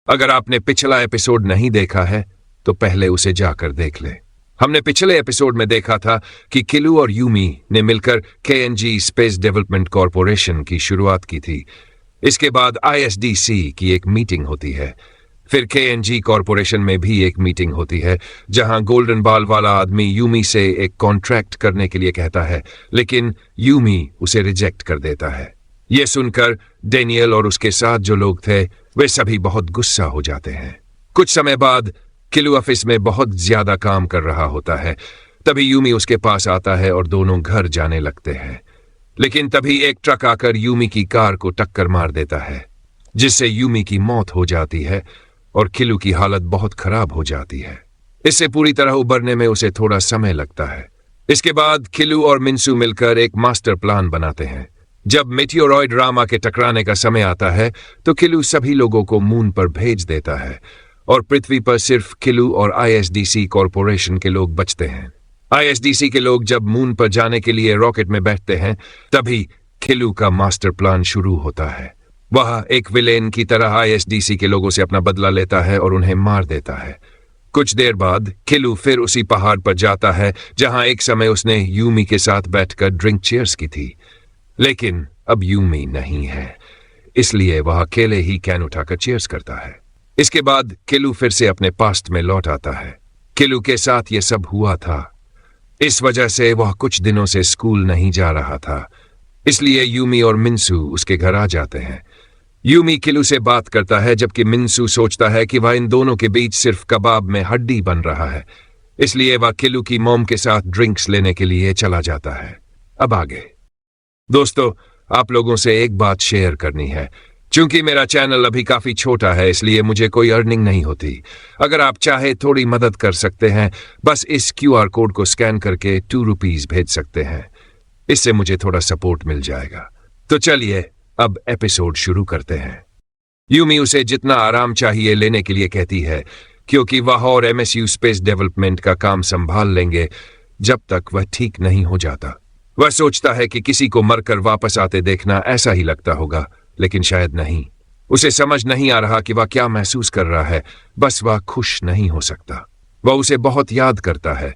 अगर आपने पिछला एपिसोड नहीं देखा है तो पहले उसे जाकर देख ले। हमने पिछले एपिसोड में देखा था कि किलू और यूमी ने मिलकर KNG स्पेस डेवलपमेंट कॉरपोरेशन की शुरुआत की थी। इसके बाद ISDC की एक मीटिंग होती है। फिर KNG कॉरपोरेशन में भी एक मीटिंग होती है जहां गोल्डन बाल वाला आदमी यूमी से एक कॉन्ट्रैक्ट करने के लिए कहता है, लेकिन यूमी उसे रिजेक्ट कर देता है। यह सुनकर डेनियल और उसके साथ जो लोग थे वे सभी बहुत गुस्सा हो जाते हैं। कुछ समय बाद किलू ऑफिस में बहुत ज्यादा काम कर रहा होता है। तभी यूमी उसके पास आता है और दोनों घर जाने लगते हैं। लेकिन तभी एक ट्रक आकर यूमी की कार को टक्कर मार देता है, जिससे यूमी की मौत हो जाती है और किलू की हालत बहुत खराब हो जाती है। इससे पूरी तरह उबरने में उसे थोड़ा समय लगता है। इसके बाद किलू और मिन्सू मिलकर एक मास्टर प्लान बनाते हैं। जब मेटियोरॉइड रामा के टकराने का समय आता है तो किलू सभी लोगों को मून पर भेज देता है और पृथ्वी पर सिर्फ किलू और ISDC कॉरपोरेशन के लोग बचते हैं। ISDC के लोग जब मून पर जाने के लिए रॉकेट में बैठते हैं तभी किलू का मास्टर प्लान शुरू होता है। वह एक विलेन की तरह ISDC के लोगों से अपना बदला लेता है और उन्हें मार देता है। कुछ देर बाद किलू फिर उसी पहाड़ पर जाता है जहां एक समय उसने यूमी के साथ बैठकर ड्रिंक चेयर्स की थी। लेकिन अब यूमी नहीं है, इसलिए वह अकेले ही कैन उठाकर चीयर्स करता है। इसके बाद किलू फिर से अपने पास्ट में लौट आता है। किलू के साथ यह सब हुआ था। इस वजह से वह कुछ दिनों से स्कूल नहीं जा रहा था, इसलिए यूमी और मिन्सू उसके घर आ जाते हैं। यूमी किलू से बात करता है जबकि मिन्सू सोचता है कि वह इन दोनों के बीच सिर्फ कबाब में हड्डी बन रहा है, इसलिए वह किलू की मॉम के साथ ड्रिंक्स लेने के लिए चला जाता है। अब आगे दोस्तों, आप लोगों से एक बात शेयर करनी है। चूंकि मेरा चैनल अभी काफी छोटा है इसलिए मुझे कोई अर्निंग नहीं होती। अगर आप चाहे थोड़ी मदद कर सकते हैं, बस इस QR कोड को स्कैन करके 2 रुपीज भेज सकते हैं। इससे मुझे थोड़ा सपोर्ट मिल जाएगा। तो चलिए अब एपिसोड शुरू करते हैं। यूमी उसे जितना आराम चाहिए लेने के लिए कहती है, क्योंकि वह और MSU स्पेस डेवलपमेंट का काम संभाल लेंगे जब तक वह ठीक नहीं हो जाता। वह सोचता है कि किसी को मरकर वापस आते देखना ऐसा ही लगता होगा, लेकिन शायद नहीं। उसे समझ नहीं आ रहा कि वह क्या महसूस कर रहा है, बस वह खुश नहीं हो सकता। वह उसे बहुत याद करता है,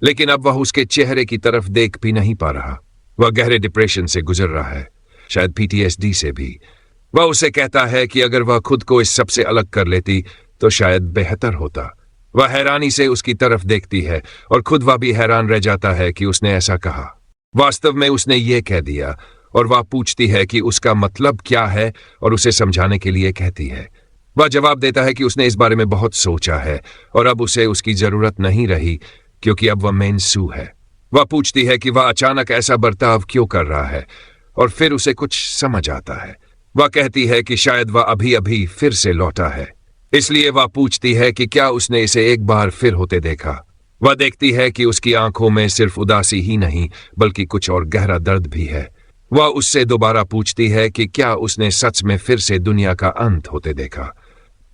लेकिन अब वह उसके चेहरे की तरफ देख भी नहीं पा रहा। वह गहरे डिप्रेशन से गुजर रहा है, शायद PTSD से भी। वह उसे कहता है कि अगर वह खुद को इस सबसे अलग कर लेती तो शायद बेहतर होता। वह हैरानी से उसकी तरफ देखती है और खुद वह भी हैरान रह जाता है कि उसने ऐसा कहा। वास्तव में उसने ये कह दिया और वह पूछती है कि उसका मतलब क्या है और उसे समझाने के लिए कहती है। वह जवाब देता है कि उसने इस बारे में बहुत सोचा है और अब उसे उसकी जरूरत नहीं रही, क्योंकि अब वह मिन्सू है। वह पूछती है कि वह अचानक ऐसा बर्ताव क्यों कर रहा है और फिर उसे कुछ समझ आता है। वह कहती है कि शायद वह अभी अभी फिर से लौटा है, इसलिए वह पूछती है कि क्या उसने इसे एक बार फिर होते देखा। वह देखती है कि उसकी आंखों में सिर्फ उदासी ही नहीं बल्कि कुछ और गहरा दर्द भी है। वह उससे दोबारा पूछती है कि क्या उसने सच में फिर से दुनिया का अंत होते देखा।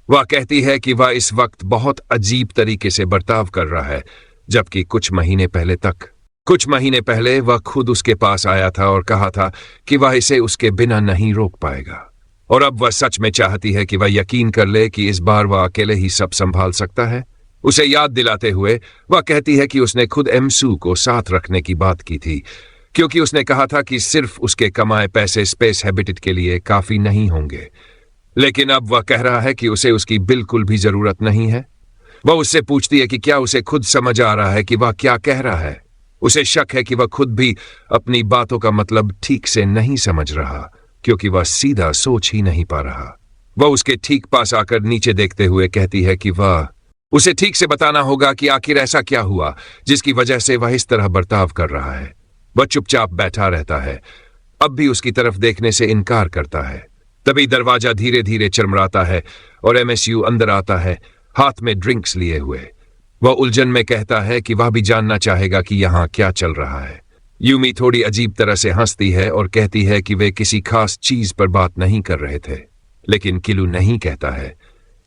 वह कहती है कि वह इस वक्त बहुत अजीब तरीके से बर्ताव कर रहा है, जबकि कुछ महीने पहले वह खुद उसके पास आया था और कहा था कि वह इसे उसके बिना नहीं रोक पाएगा। और अब वह सच में चाहती है कि वह यकीन कर ले कि इस बार वह अकेले ही सब संभाल सकता है। उसे याद दिलाते हुए वह कहती है कि उसने खुद MSU को साथ रखने की बात की थी, क्योंकि उसने कहा था कि सिर्फ उसके कमाए पैसे स्पेस हैबिटेट के लिए काफी नहीं होंगे। लेकिन अब वह कह रहा है कि उसे उसकी बिल्कुल भी जरूरत नहीं है। वह उससे पूछती है कि क्या उसे खुद समझ आ रहा है कि वह क्या कह रहा है। उसे शक है कि वह खुद भी अपनी बातों का मतलब ठीक से नहीं समझ रहा, क्योंकि वह सीधा सोच ही नहीं पा रहा। वह उसके ठीक पास आकर नीचे देखते हुए कहती है कि वह उसे ठीक से बताना होगा कि आखिर ऐसा क्या हुआ जिसकी वजह से वह इस तरह बर्ताव कर रहा है। वह चुपचाप बैठा रहता है, अब भी उसकी तरफ देखने से इनकार करता है। तभी दरवाजा धीरे धीरे चरमराता है और MSU अंदर आता है, हाथ में ड्रिंक्स लिए हुए। वह उलझन में कहता है कि वह भी जानना चाहेगा कि यहाँ क्या चल रहा है। यूमी थोड़ी अजीब तरह से हंसती है और कहती है कि वे किसी खास चीज पर बात नहीं कर रहे थे, लेकिन किलू नहीं कहता है,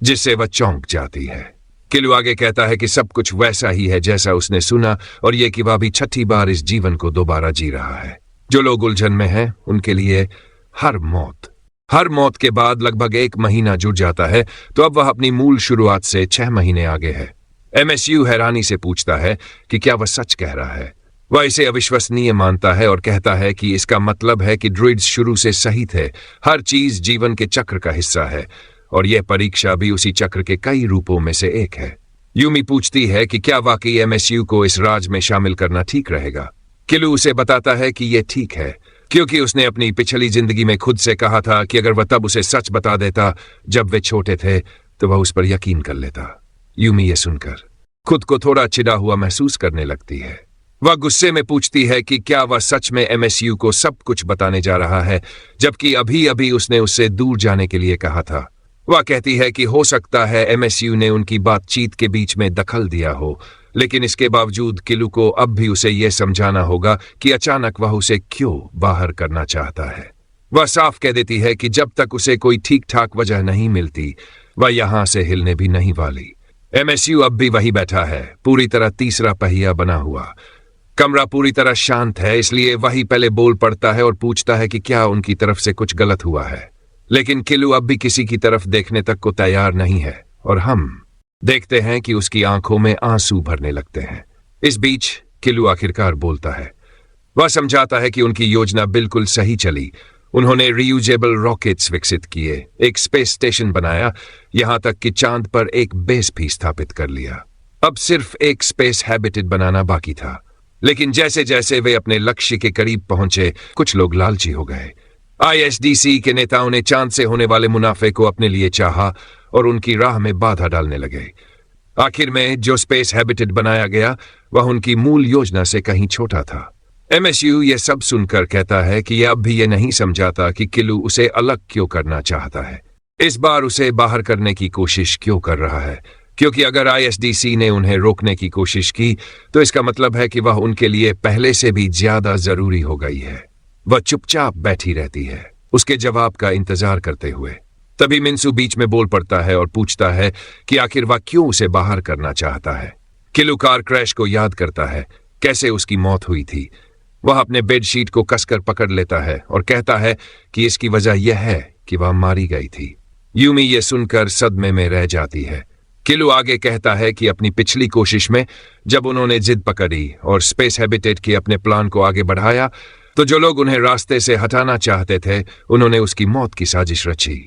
जिससे वह चौंक जाती है। किलू आगे कहता है कि सब कुछ वैसा ही है जैसा उसने सुना, और यह कि वह भी 6ठी बार इस जीवन को दोबारा जी रहा है। जो लोग उलझन में हैं उनके लिए हर मौत, हर मौत के बाद लगभग 1 महीना जुड़ जाता है, तो अब वह अपनी मूल शुरुआत से 6 महीने आगे है। एमएसयू हैरानी से पूछता है कि क्या वह सच कह रहा है। वह इसे अविश्वसनीय मानता है और कहता है कि इसका मतलब है कि ड्रुइड्स शुरू से सही थे। हर चीज जीवन के चक्र का हिस्सा है और यह परीक्षा भी उसी चक्र के कई रूपों में से एक है। यूमी पूछती है कि क्या वाकई एमएसयू को इस राज में शामिल करना ठीक रहेगा। किलू उसे बताता है कि यह ठीक है, क्योंकि उसने अपनी पिछली जिंदगी में खुद से कहा था कि अगर वह तब उसे सच बता देता जब वे छोटे थे तो वह उस पर यकीन कर लेता। यूमी ये सुनकर खुद को थोड़ा चिढ़ा हुआ महसूस करने लगती है। वह गुस्से में पूछती है कि क्या वह सच में एमएसयू को सब कुछ बताने जा रहा है, जबकि अभी अभी उसने उससे दूर जाने के लिए कहा था। वह कहती है कि हो सकता है एमएसयू ने उनकी बातचीत के बीच में दखल दिया हो, लेकिन इसके बावजूद किलू को अब भी उसे यह समझाना होगा कि अचानक वह उसे क्यों बाहर करना चाहता है। वह साफ कह देती है कि जब तक उसे कोई ठीक ठाक वजह नहीं मिलती, वह यहां से हिलने भी नहीं वाली। एमएसयू अब भी वही बैठा है, पूरी तरह तीसरा पहिया बना हुआ। कमरा पूरी तरह शांत है, इसलिए वही पहले बोल पड़ता है और पूछता है कि क्या उनकी तरफ से कुछ गलत हुआ है। लेकिन किलू अब भी किसी की तरफ देखने तक को तैयार नहीं है और हम देखते हैं कि उसकी आंखों में आंसू भरने लगते हैं। इस बीच किलू आखिरकार बोलता है। वह समझाता है कि उनकी योजना बिल्कुल सही चली। उन्होंने रियूजेबल रॉकेट्स विकसित किए, एक स्पेस स्टेशन बनाया, यहां तक कि चांद पर एक बेस भी स्थापित कर लिया। अब सिर्फ एक स्पेस हैबिटेट बनाना बाकी था। लेकिन जैसे जैसे वे अपने लक्ष्य के करीब पहुंचे, कुछ लोग लालची हो गए। आईएसडीसी के नेताओं ने चांद से होने वाले मुनाफे को अपने लिए चाहा और उनकी राह में बाधा डालने लगे। आखिर में जो स्पेस हैबिटेट बनाया गया वह उनकी मूल योजना से कहीं छोटा था। एमएसयू यह सब सुनकर कहता है कि यह अब भी यह नहीं समझाता कि किलू उसे अलग क्यों करना चाहता है। इस बार उसे बाहर करने की कोशिश क्यों कर रहा है, क्योंकि अगर आईएसडीसी ने उन्हें रोकने की कोशिश की तो इसका मतलब है कि वह उनके लिए पहले से भी ज्यादा जरूरी हो गई है। वह चुपचाप बैठी रहती है, उसके जवाब का इंतजार करते हुए। तभी मिंसू बीच में बोल पड़ता है और पूछता है कि आखिर वह क्यों उसे बाहर करना चाहता है। किलू कार क्रैश को याद करता है, कैसे उसकी मौत हुई थी। वह अपने बेडशीट को कसकर पकड़ लेता है और कहता है कि इसकी वजह यह है कि वह मारी गई थी। यूमी ये सुनकर सदमे में रह जाती है। किलू आगे कहता है कि अपनी पिछली कोशिश में जब उन्होंने जिद पकड़ी और स्पेस हैबिटेट के अपने प्लान को आगे बढ़ाया, तो जो लोग उन्हें रास्ते से हटाना चाहते थे उन्होंने उसकी मौत की साजिश रची।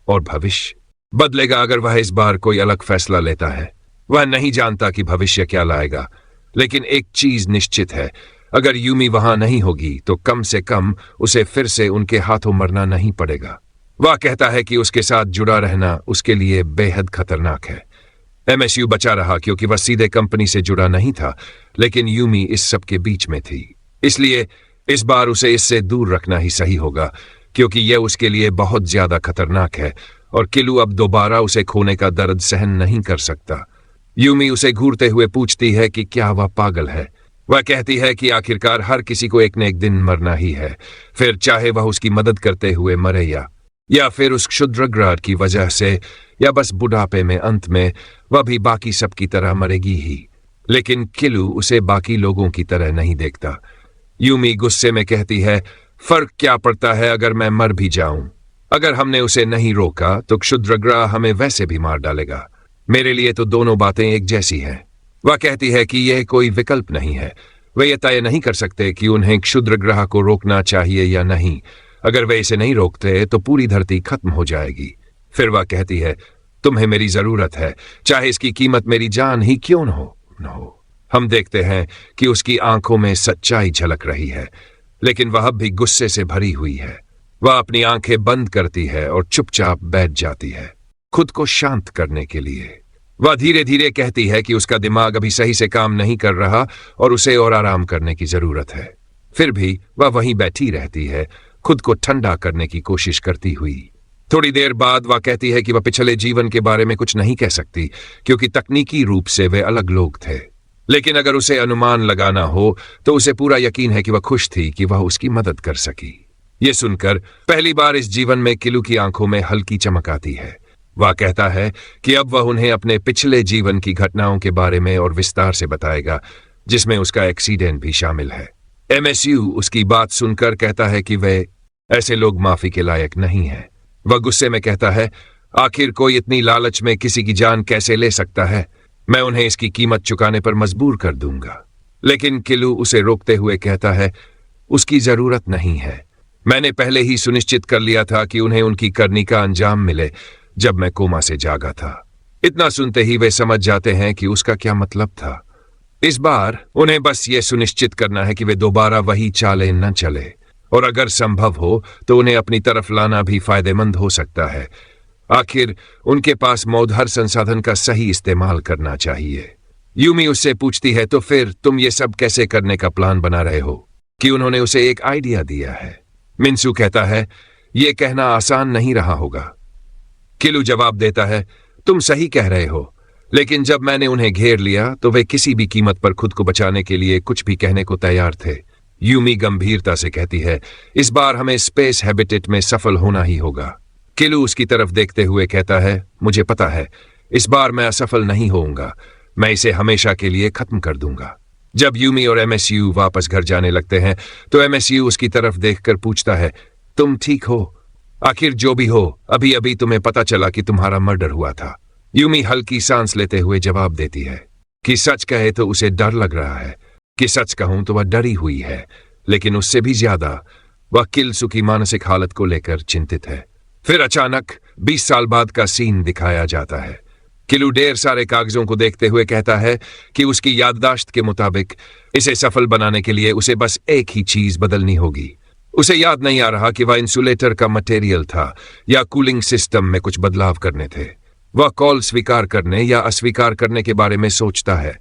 और भविष्य बदलेगा अगर वह इस बार कोई अलग फैसला लेता है। वह नहीं जानता कि भविष्य क्या लाएगा, लेकिन एक चीज निश्चित है, अगर यूमी वहां नहीं होगी तो कम से कम उसे फिर से उनके हाथों मरना नहीं पड़ेगा। वह कहता है कि उसके साथ जुड़ा रहना उसके लिए बेहद खतरनाक है। एमएसयू बचा रहा क्योंकि वह सीधे कंपनी से जुड़ा नहीं था, लेकिन यूमी इस सब के बीच में थी। इसलिए इस बार उसे इससे दूर रखना ही सही होगा, क्योंकि यह उसके लिए बहुत ज्यादा खतरनाक है और किलू अब दोबारा उसे खोने का दर्द सहन नहीं कर सकता। यूमी उसे घूरते हुए पूछती है कि क्या वह पागल है। वह कहती है कि आखिरकार हर किसी को एक न एक दिन मरना ही है, फिर चाहे वह उसकी मदद करते हुए मरे या फिर उस क्षुद्रग्रह की वजह से, या बस बुढ़ापे में अंत में वह भी बाकी सब की तरह मरेगी ही। लेकिन किलू उसे बाकी लोगों की तरह नहीं देखता। यूमी गुस्से में कहती है, फर्क क्या पड़ता है अगर मैं मर भी जाऊं? अगर हमने उसे नहीं रोका तो क्षुद्रग्रह हमें वैसे भी मार डालेगा। मेरे लिए तो दोनों बातें एक जैसी हैं। वह कहती है कि यह कोई विकल्प नहीं है। वे ये तय नहीं कर सकते कि उन्हें क्षुद्रग्रह को रोकना चाहिए या नहीं। अगर वे इसे नहीं रोकते तो पूरी धरती खत्म हो जाएगी। फिर वह कहती है, तुम्हें मेरी जरूरत है, चाहे इसकी कीमत मेरी जान ही क्यों न हो। हम देखते हैं कि उसकी आंखों में सच्चाई झलक रही है, लेकिन वह अब भी गुस्से से भरी हुई है। वह अपनी आंखें बंद करती है और चुपचाप बैठ जाती है, खुद को शांत करने के लिए। वह धीरे धीरे कहती है कि उसका दिमाग अभी सही से काम नहीं कर रहा और उसे और आराम करने की जरूरत है। फिर भी वह वहीं बैठी रहती है, खुद को ठंडा करने की कोशिश करती हुई। थोड़ी देर बाद वह कहती है कि वह पिछले जीवन के बारे में कुछ नहीं कह सकती, क्योंकि तकनीकी रूप से वे अलग लोग थे। लेकिन अगर उसे अनुमान लगाना हो तो उसे पूरा यकीन है कि वह खुश थी कि वह उसकी मदद कर सकी। ये सुनकर पहली बार इस जीवन में किलू की आंखों में हल्की चमक आती है। वह कहता है कि अब वह उन्हें अपने पिछले जीवन की घटनाओं के बारे में और विस्तार से बताएगा, जिसमें उसका एक्सीडेंट भी शामिल है। एमएसयू उसकी बात सुनकर कहता है कि वे ऐसे लोग माफी के लायक नहीं हैं। वह गुस्से में कहता है, आखिर कोई इतनी लालच में किसी की जान कैसे ले सकता है? मैं उन्हें इसकी कीमत चुकाने पर मजबूर कर दूंगा। लेकिन किलू उसे रोकते हुए कहता है, उसकी जरूरत नहीं है। मैंने पहले ही सुनिश्चित कर लिया था कि उन्हें उनकी करनी का अंजाम मिले जब मैं कोमा से जागा था। इतना सुनते ही वे समझ जाते हैं कि उसका क्या मतलब था। इस बार उन्हें बस ये सुनिश्चित करना है कि वे दोबारा वही चालें न चले, और अगर संभव हो तो उन्हें अपनी तरफ लाना भी फायदेमंद हो सकता है। आखिर उनके पास मौजूद हर संसाधन का सही इस्तेमाल करना चाहिए। यूमी उससे पूछती है, तो फिर तुम ये सब कैसे करने का प्लान बना रहे हो? कि उन्होंने उसे एक आइडिया दिया है। मिन्सू कहता है, यह कहना आसान नहीं रहा होगा। किलू जवाब देता है, तुम सही कह रहे हो, लेकिन जब मैंने उन्हें घेर लिया तो वे किसी भी कीमत पर खुद को बचाने के लिए कुछ भी कहने को तैयार थे। यूमी गंभीरता से कहती है, इस बार हमें स्पेस हैबिटेट में सफल होना ही होगा। किलू उसकी तरफ देखते हुए कहता है, मुझे पता है, इस बार मैं असफल नहीं होऊंगा। मैं इसे हमेशा के लिए खत्म कर दूंगा। जब यूमी और एमएसयू वापस घर जाने लगते हैं तो एमएसयू उसकी तरफ देखकर पूछता है, तुम ठीक हो? आखिर जो भी हो, अभी अभी तुम्हें पता चला कि तुम्हारा मर्डर हुआ था। यूमी हल्की सांस लेते हुए जवाब देती है कि सच कहे तो उसे डर लग रहा है, कि सच कहूं तो वह डरी हुई है, लेकिन उससे भी ज्यादा वह किलसू की मानसिक हालत को लेकर चिंतित है। फिर अचानक 20 साल बाद का सीन दिखाया जाता है। किलू ढेर सारे कागजों को देखते हुए कहता है कि उसकी याददाश्त के मुताबिक इसे सफल बनाने के लिए उसे बस एक ही चीज बदलनी होगी। उसे याद नहीं आ रहा कि वह इंसुलेटर का मटेरियल था या कूलिंग सिस्टम में कुछ बदलाव करने थे। वह कॉल स्वीकार करने या अस्वीकार करने के बारे में सोचता है।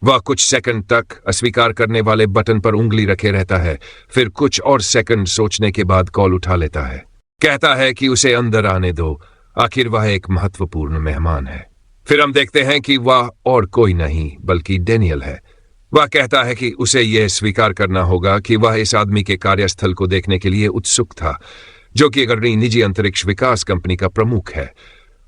वह कुछ सेकंड तक अस्वीकार करने वाले बटन पर उंगली रखे रहता है, फिर कुछ और सेकंड सोचने के बाद कॉल उठा लेता है। कहता है कि उसे अंदर आने दो, आखिर वह एक महत्वपूर्ण मेहमान है। फिर हम देखते हैं कि वह और कोई नहीं बल्कि डेनियल है। वह कहता है कि उसे यह स्वीकार करना होगा कि वह इस आदमी के कार्यस्थल को देखने के लिए उत्सुक था, जो कि अगर निजी अंतरिक्ष विकास कंपनी का प्रमुख है,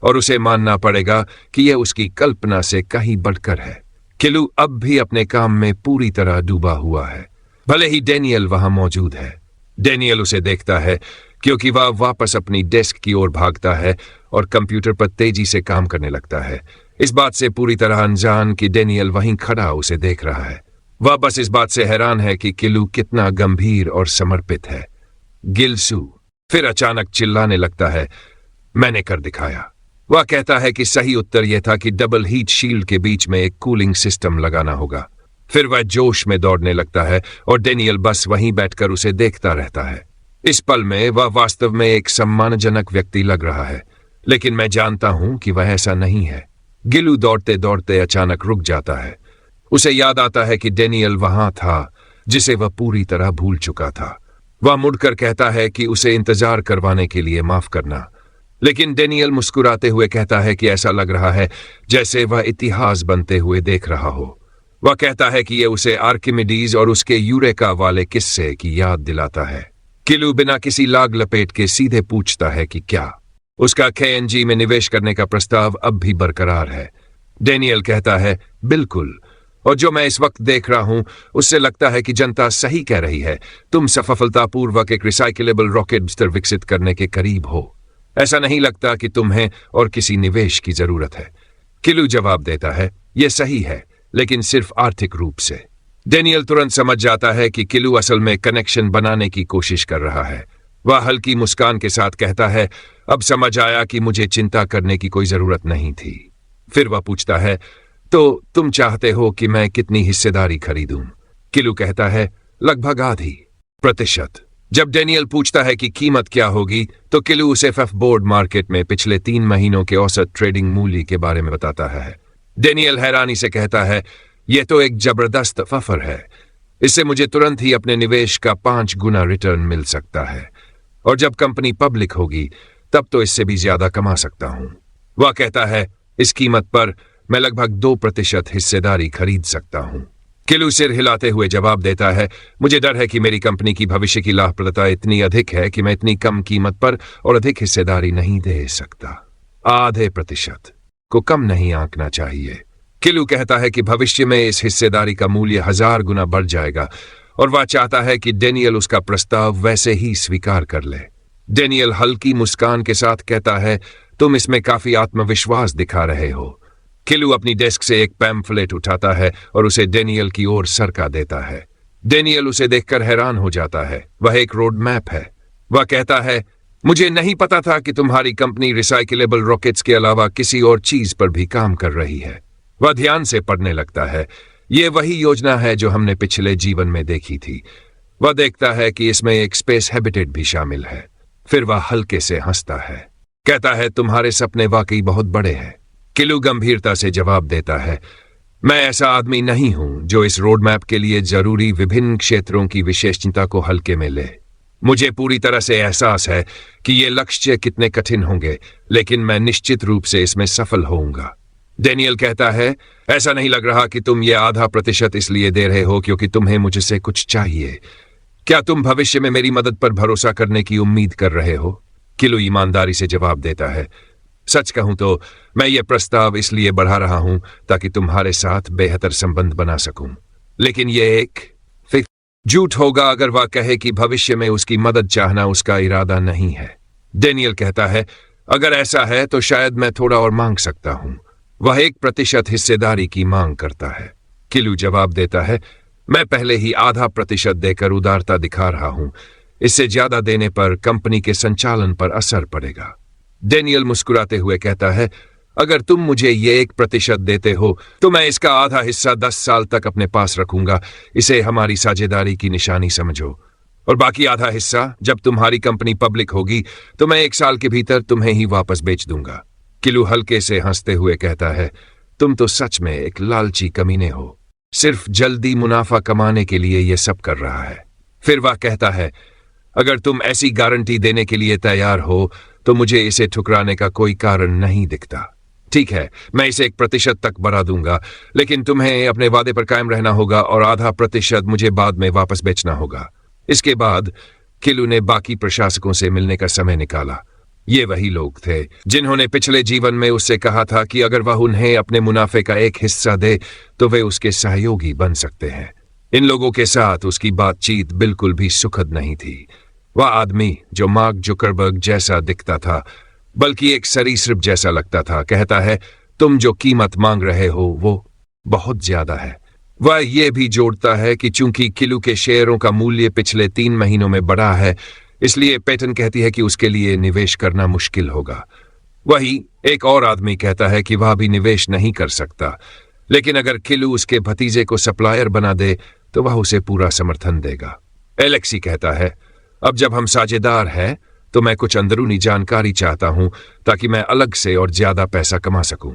और उसे मानना पड़ेगा कि यह उसकी कल्पना से कहीं बढ़कर है। किलू अब भी अपने काम में पूरी तरह डूबा हुआ है, भले ही डेनियल वहां मौजूद है। डेनियल उसे देखता है क्योंकि वह वापस अपनी डेस्क की ओर भागता है और कंप्यूटर पर तेजी से काम करने लगता है, इस बात से पूरी तरह अनजान कि डेनियल वहीं खड़ा उसे देख रहा है। वह बस इस बात से हैरान है कि किलू कितना गंभीर और समर्पित है। गिलसू फिर अचानक चिल्लाने लगता है, मैंने कर दिखाया। वह कहता है कि सही उत्तर यह था कि डबल हीट शील्ड के बीच में एक कूलिंग सिस्टम लगाना होगा। फिर वह जोश में दौड़ने लगता है और डेनियल बस वहीं बैठकर उसे देखता रहता है। इस पल में वह वास्तव में एक सम्मानजनक व्यक्ति लग रहा है, लेकिन मैं जानता हूं कि वह ऐसा नहीं है। गिलू दौड़ते दौड़ते अचानक रुक जाता है। उसे याद आता है कि डेनियल वहां था, जिसे वह पूरी तरह भूल चुका था। वह मुड़कर कहता है कि उसे इंतजार करवाने के लिए माफ करना, लेकिन डेनियल मुस्कुराते हुए कहता है कि ऐसा लग रहा है जैसे वह इतिहास बनते हुए देख रहा हो। वह कहता है कि यह उसे आर्किमिडीज और उसके यूरेका वाले किस्से की याद दिलाता है। किलू बिना किसी लाग लपेट के सीधे पूछता है कि क्या उसका KNG में निवेश करने का प्रस्ताव अब भी बरकरार है। डेनियल कहता है, बिल्कुल, और जो मैं इस वक्त देख रहा हूं उससे लगता है कि जनता सही कह रही है। तुम सफलतापूर्वक एक रिसाइक्लेबल रॉकेट बूस्टर विकसित करने के करीब हो। ऐसा नहीं लगता कि तुम्हें और किसी निवेश की जरूरत है। किलू जवाब देता है, यह सही है, लेकिन सिर्फ आर्थिक रूप से। डेनियल तुरंत समझ जाता है कि किलू असल में कनेक्शन बनाने की कोशिश कर रहा है। वह हल्की मुस्कान के साथ कहता है, अब समझ आया कि मुझे चिंता करने की कोई जरूरत नहीं थी। फिर वह पूछता है, तो तुम चाहते हो कि मैं कितनी हिस्सेदारी खरीदूं? किलू कहता है, लगभग आधी %। जब डेनियल पूछता है कि कीमत क्या होगी, तो किलू उसे FF बोर्ड मार्केट में पिछले 3 महीनों के औसत ट्रेडिंग मूल्य के बारे में बताता है। डेनियल हैरानी से कहता है, यह तो एक जबरदस्त ऑफर है। इससे मुझे तुरंत ही अपने निवेश का 5 गुना रिटर्न मिल सकता है, और जब कंपनी पब्लिक होगी तब तो इससे भी ज्यादा कमा सकता हूं। वह कहता है, इस कीमत पर मैं लगभग 2% हिस्सेदारी खरीद सकता हूं। किलू सिर हिलाते हुए जवाब देता है, मुझे डर है कि मेरी कंपनी की भविष्य की लाभप्रदता इतनी अधिक है कि मैं इतनी कम कीमत पर और अधिक हिस्सेदारी नहीं दे सकता। आधे % को कम नहीं आंकना चाहिए। किलू कहता है कि भविष्य में इस हिस्सेदारी का मूल्य 1000 गुना बढ़ जाएगा, और वह चाहता है कि डेनियल उसका प्रस्ताव वैसे ही स्वीकार कर ले। डेनियल हल्की मुस्कान के साथ कहता है, तुम इसमें काफी आत्मविश्वास दिखा रहे हो। किलू अपनी डेस्क से एक पैम्फलेट उठाता है और उसे डेनियल की ओर सरका देता है। डेनियल उसे देखकर हैरान हो जाता है। वह एक रोड मैप है। वह कहता है, मुझे नहीं पता था कि तुम्हारी कंपनी रिसाइकिलेबल रॉकेट्स के अलावा किसी और चीज पर भी काम कर रही है। वह ध्यान से पढ़ने लगता है। यह वही योजना है जो हमने पिछले जीवन में देखी थी। वह देखता है कि इसमें एक स्पेस हैबिटेट भी शामिल है। फिर वह हल्के से हंसता है, कहता है, तुम्हारे सपने वाकई बहुत बड़े हैं। किलू गंभीरता से जवाब देता है, मैं ऐसा आदमी नहीं हूं जो इस रोड मैप के लिए जरूरी विभिन्न क्षेत्रों की विशेषता को हल्के में ले। मुझे पूरी तरह से एहसास है कि ये लक्ष्य कितने कठिन होंगे, लेकिन मैं निश्चित रूप से इसमें सफल होऊंगा। डेनियल कहता है, ऐसा नहीं लग रहा कि तुम ये 0.5% इसलिए दे रहे हो क्योंकि तुम्हें मुझसे कुछ चाहिए। क्या तुम भविष्य में मेरी मदद पर भरोसा करने की उम्मीद कर रहे हो? किलू ईमानदारी से जवाब देता है, सच कहूं तो मैं ये प्रस्ताव इसलिए बढ़ा रहा हूं ताकि तुम्हारे साथ बेहतर संबंध बना सकूं। लेकिन ये एक झूठ होगा अगर वह कहे कि भविष्य में उसकी मदद चाहना उसका इरादा नहीं है। डेनियल कहता है, अगर ऐसा है तो शायद मैं थोड़ा और मांग सकता हूं। वह 1% हिस्सेदारी की मांग करता है। किलू जवाब देता है, मैं पहले ही 0.5% देकर उदारता दिखा रहा हूं। इससे ज्यादा देने पर कंपनी के संचालन पर असर पड़ेगा। डेनियल मुस्कुराते हुए कहता है, अगर तुम मुझे ये 1% देते हो तो मैं इसका आधा हिस्सा 10 साल तक अपने पास रखूंगा। इसे हमारी साझेदारी की निशानी समझो। और बाकी आधा हिस्सा जब तुम्हारी कंपनी पब्लिक होगी तो मैं 1 साल के भीतर तुम्हें ही वापस बेच दूंगा। किलू हल्के से हंसते हुए कहता है, तुम तो सच में एक लालची कमीने हो। सिर्फ जल्दी मुनाफा कमाने के लिए यह सब कर रहा है। फिर वह कहता है, अगर तुम ऐसी गारंटी देने के लिए तैयार हो तो मुझे इसे ठुकराने का कोई कारण नहीं दिखता। ठीक है, मैं इसे 1% तक बढ़ा दूंगा, लेकिन तुम्हें अपने वादे पर कायम रहना होगा और 0.5% मुझे बाद में वापस बेचना होगा। इसके बाद किलू ने बाकी प्रशासकों से मिलने का समय निकाला। ये वही लोग थे जिन्होंने पिछले जीवन में उससे कहा था कि अगर वह उन्हें अपने मुनाफे का एक हिस्सा दे तो वे उसके सहयोगी बन सकते हैं। इन लोगों के साथ उसकी बातचीत बिल्कुल भी सुखद नहीं थी। वह आदमी जो मार्क जुकरबर्ग जैसा दिखता था बल्कि एक सरीसृप जैसा लगता था, कहता है, तुम जो कीमत मांग रहे हो वो बहुत ज्यादा है। वह यह भी जोड़ता है कि चूंकि किलू के शेयरों का मूल्य पिछले 3 महीनों में बढ़ा है, इसलिए पैटन कहती है कि उसके लिए निवेश करना मुश्किल होगा। वही एक और आदमी कहता है कि वह भी निवेश नहीं कर सकता, लेकिन अगर किलू उसके भतीजे को सप्लायर बना दे तो वह उसे पूरा समर्थन देगा। एलेक्सी कहता है, अब जब हम साझेदार हैं तो मैं कुछ अंदरूनी जानकारी चाहता हूं ताकि मैं अलग से और ज्यादा पैसा कमा सकूं।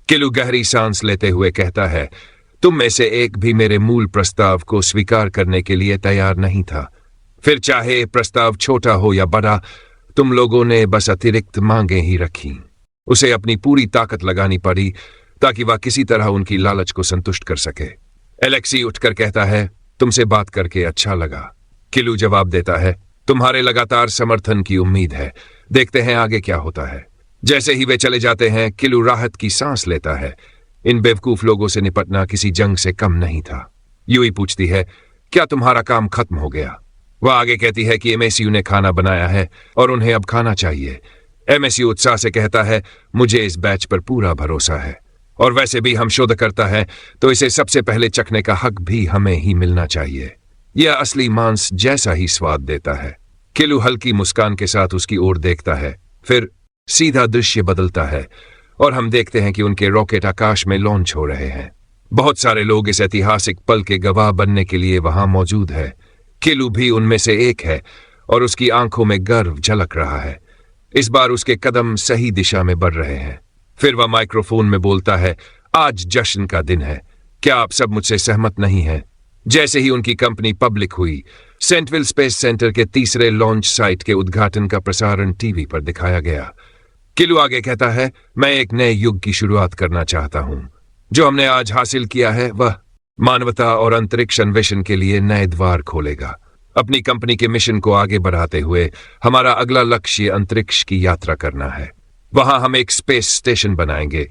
किलू गहरी सांस लेते हुए कहता है, तुम में से एक भी मेरे मूल प्रस्ताव को स्वीकार करने के लिए तैयार नहीं था। फिर चाहे प्रस्ताव छोटा हो या बड़ा, तुम लोगों ने बस अतिरिक्त मांगे ही रखी। उसे अपनी पूरी ताकत लगानी पड़ी ताकि वह किसी तरह उनकी लालच को संतुष्ट कर सके। एलेक्सी उठकर कहता है, तुमसे बात करके अच्छा लगा। किलू जवाब देता है, तुम्हारे लगातार समर्थन की उम्मीद है। देखते हैं आगे क्या होता है। जैसे ही वे चले जाते हैं, किलू राहत की सांस लेता है। इन बेवकूफ लोगों से निपटना किसी जंग से कम नहीं था। यूई पूछती है, क्या तुम्हारा काम खत्म हो गया? वह आगे कहती है कि एमएसयू ने खाना बनाया है और उन्हें अब खाना चाहिए। एमएसयू उत्साह से कहता है, मुझे इस बैच पर पूरा भरोसा है और वैसे भी हम शोधकर्ता हैं तो इसे सबसे पहले चखने का हक भी हमें ही मिलना चाहिए। यह असली मांस जैसा ही स्वाद देता है। किलू हल्की मुस्कान के साथ उसकी ओर देखता है। फिर सीधा दृश्य बदलता है और हम देखते हैं कि उनके रॉकेट आकाश में लॉन्च हो रहे हैं। बहुत सारे लोग इस ऐतिहासिक पल के गवाह बनने के लिए वहां मौजूद है। किलू भी उनमें से एक है और उसकी आंखों में गर्व झलक रहा है। इस बार उसके कदम सही दिशा में बढ़ रहे हैं। फिर वह माइक्रोफोन में बोलता है, आज जश्न का दिन है। क्या आप सब मुझसे सहमत नहीं हैं? जैसे ही उनकी कंपनी पब्लिक हुई, सेंटविल स्पेस सेंटर के तीसरे लॉन्च साइट के उद्घाटन का प्रसारण टीवी पर दिखाया गया। किलू आगे कहता है, मैं एक नए युग की शुरुआत करना चाहता हूं। जो हमने आज हासिल किया है वह मानवता और अंतरिक्ष अन्वेषण के लिए नए द्वार खोलेगा। अपनी कंपनी के मिशन को आगे बढ़ाते हुए हमारा अगला लक्ष्य अंतरिक्ष की यात्रा करना है। वहां हम एक स्पेस स्टेशन बनाएंगे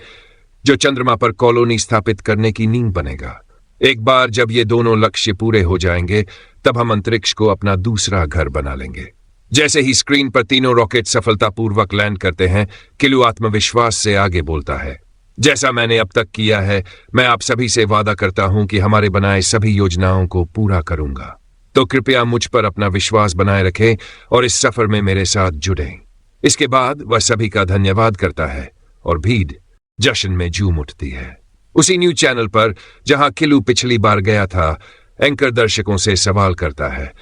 जो चंद्रमा पर कॉलोनी स्थापित करने की नींव बनेगा। एक बार जब ये दोनों लक्ष्य पूरे हो जाएंगे तब हम अंतरिक्ष को अपना दूसरा घर बना लेंगे। जैसे ही स्क्रीन पर तीनों रॉकेट सफलतापूर्वक लैंड करते हैं, किलू आत्मविश्वास से आगे बोलता है, जैसा मैंने अब तक किया है, मैं आप सभी से वादा करता हूं कि हमारे बनाए सभी योजनाओं को पूरा करूंगा। तो कृपया मुझ पर अपना विश्वास बनाए रखें और इस सफर में मेरे साथ जुड़ें। इसके बाद वह सभी का धन्यवाद करता है और भीड़ जश्न में झूम उठती है। उसी न्यूज चैनल पर जहां किलू पिछली बार गया था, एंकर दर्शकों से सवाल करता है,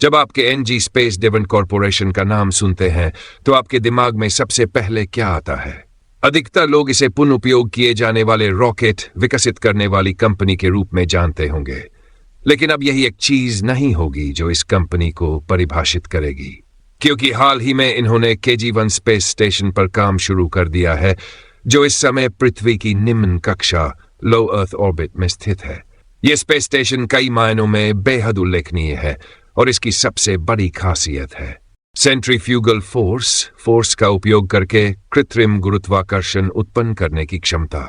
जब आपके एनजी स्पेस डेवलपमेंट कॉरपोरेशन का नाम सुनते हैं तो आपके दिमाग में सबसे पहले क्या आता है? अधिकतर लोग इसे पुनः उपयोग किए जाने वाले रॉकेट विकसित करने वाली कंपनी के रूप में जानते होंगे, लेकिन अब यही एक चीज नहीं होगी जो इस कंपनी को परिभाषित करेगी, क्योंकि हाल ही में इन्होंने KG-1 स्पेस स्टेशन पर काम शुरू कर दिया है, जो इस समय पृथ्वी की निम्न कक्षा लो अर्थ ऑर्बिट में स्थित है। यह स्पेस स्टेशन कई मायनों में बेहद उल्लेखनीय है और इसकी सबसे बड़ी खासियत है सेंट्रीफ्यूगल फोर्स का उपयोग करके कृत्रिम गुरुत्वाकर्षण उत्पन्न करने की क्षमता।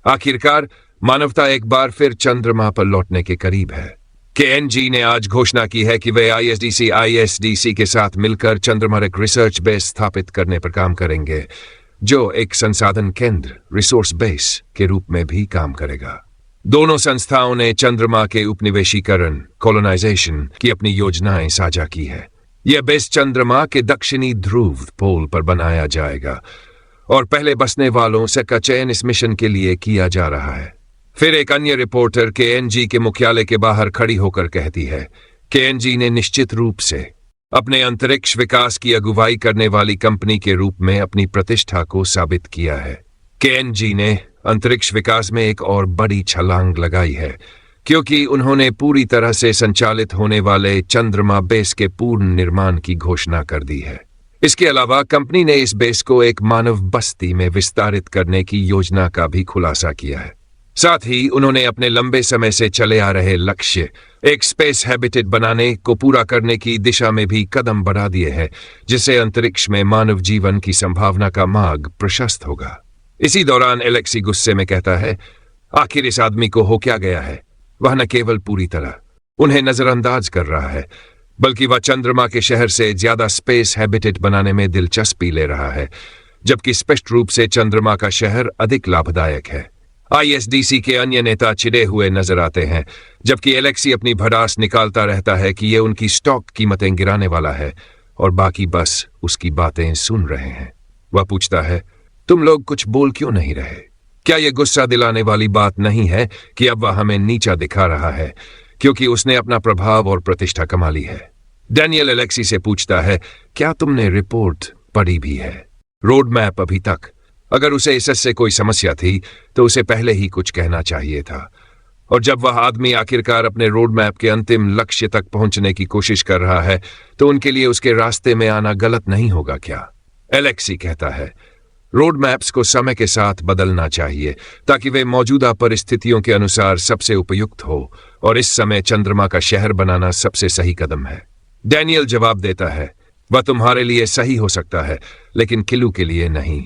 आखिरकार मानवता एक बार फिर चंद्रमा पर लौटने के करीब है। KNG ने आज घोषणा की है कि वे ISDC के साथ मिलकर चंद्रमा एक रिसर्च बेस स्थापित करने पर काम करेंगे, जो एक संसाधन केंद्र रिसोर्स बेस के रूप में भी काम करेगा। दोनों संस्थाओं ने चंद्रमा के उपनिवेशीकरण कॉलोनाइजेशन की अपनी योजनाएं साझा की है। यह बेस चंद्रमा के दक्षिणी ध्रुव पोल पर बनाया जाएगा और पहले बसने वालों से का चयन इस मिशन के लिए किया जा रहा है। फिर एक अन्य रिपोर्टर KNG के मुख्यालय के बाहर खड़ी होकर कहती है, KNG ने निश्चित रूप से अपने अंतरिक्ष विकास की अगुवाई करने वाली कंपनी के रूप में अपनी प्रतिष्ठा को साबित किया है। KNG ने अंतरिक्ष विकास में एक और बड़ी छलांग लगाई है, क्योंकि उन्होंने पूरी तरह से संचालित होने वाले चंद्रमा बेस के पूर्ण निर्माण की घोषणा कर दी है। इसके अलावा कंपनी ने इस बेस को एक मानव बस्ती में विस्तारित करने की योजना का भी खुलासा किया है। साथ ही उन्होंने अपने लंबे समय से चले आ रहे लक्ष्य एक स्पेस हैबिटेट बनाने को पूरा करने की दिशा में भी कदम बढ़ा दिए हैं, जिससे अंतरिक्ष में मानव जीवन की संभावना का मार्ग प्रशस्त होगा। इसी दौरान एलेक्सी गुस्से में कहता है, आखिर इस आदमी को हो क्या गया है? वह न केवल पूरी तरह उन्हें नजरअंदाज कर रहा है, बल्कि वह चंद्रमा के शहर से ज्यादा स्पेस हैबिटेट बनाने में दिलचस्पी ले रहा है, जबकि स्पष्ट रूप से चंद्रमा का शहर अधिक लाभदायक है। ISDC के अन्य नेता चिढ़े हुए नजर आते हैं, जबकि एलेक्सी अपनी भड़ास निकालता रहता है कि यह उनकी स्टॉक कीमतें गिराने वाला है और बाकी बस उसकी बातें सुन रहे हैं। वह पूछता है, तुम लोग कुछ बोल क्यों नहीं रहे? क्या यह गुस्सा दिलाने वाली बात नहीं है कि अब वह हमें नीचा दिखा रहा है क्योंकि उसने अपना प्रभाव और प्रतिष्ठा कमा ली है? डैनियल एलेक्सी से पूछता है, क्या तुमने रिपोर्ट पढ़ी भी है? रोड मैप अभी तक? अगर उसे इससे कोई समस्या थी तो उसे पहले ही कुछ कहना चाहिए था। और जब वह आदमी आखिरकार अपने रोड मैप के अंतिम लक्ष्य तक पहुंचने की कोशिश कर रहा है तो उनके लिए उसके रास्ते में आना गलत नहीं होगा क्या? एलेक्सी कहता है, रोड मैप्स को समय के साथ बदलना चाहिए ताकि वे मौजूदा परिस्थितियों के अनुसार सबसे उपयुक्त हो, और इस समय चंद्रमा का शहर बनाना सबसे सही कदम है। डैनियल जवाब देता है, वह तुम्हारे लिए सही हो सकता है लेकिन किलू के लिए नहीं।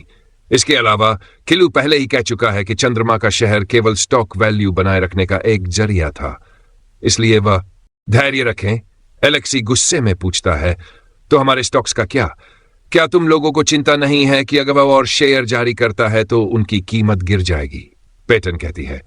इसके अलावा किलू पहले ही कह चुका है कि चंद्रमा का शहर केवल स्टॉक वैल्यू बनाए रखने का एक जरिया था, इसलिए वह धैर्य रखें। एलेक्सी गुस्से में पूछता है, तो हमारे स्टॉक्स का क्या तुम लोगों को चिंता नहीं है कि अगर वह और शेयर जारी करता है तो उनकी कीमत गिर जाएगी? पेटन कहती है,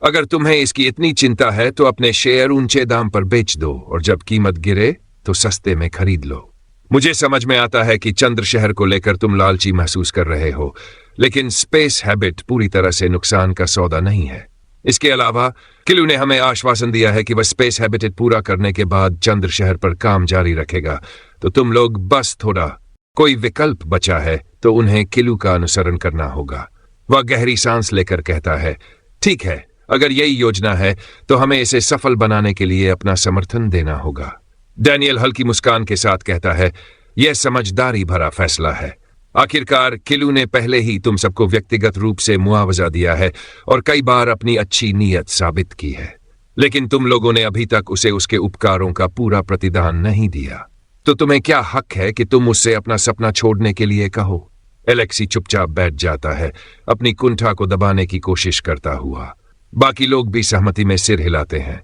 अगर तुम्हें इसकी इतनी चिंता है तो अपने शेयर ऊंचे दाम पर बेच दो और जब कीमत गिरे तो सस्ते में खरीद लो। मुझे समझ में आता है कि चंद्र शहर को लेकर तुम लालची महसूस कर रहे हो, लेकिन स्पेस हैबिट पूरी तरह से नुकसान का सौदा नहीं है। इसके अलावा किलू ने हमें आश्वासन दिया है कि वह स्पेस हैबिटेट पूरा करने के बाद चंद्र शहर पर काम जारी रखेगा, तो तुम लोग बस थोड़ा कोई विकल्प बचा है तो उन्हें किलू का अनुसरण करना होगा। वह गहरी सांस लेकर कहता है, ठीक है, अगर यही योजना है तो हमें इसे सफल बनाने के लिए अपना समर्थन देना होगा। डैनियल हल्की मुस्कान के साथ कहता है, यह समझदारी भरा फैसला है। आखिरकार किलू ने पहले ही तुम सबको व्यक्तिगत रूप से मुआवजा दिया है और कई बार अपनी अच्छी नीयत साबित की है, लेकिन तुम लोगों ने अभी तक उसे उसके उपकारों का पूरा प्रतिदान नहीं दिया, तो तुम्हें क्या हक है कि तुम उससे अपना सपना छोड़ने के लिए कहो? एलेक्सी चुपचाप बैठ जाता है, अपनी कुंठा को दबाने की कोशिश करता हुआ। बाकी लोग भी सहमति में सिर हिलाते हैं।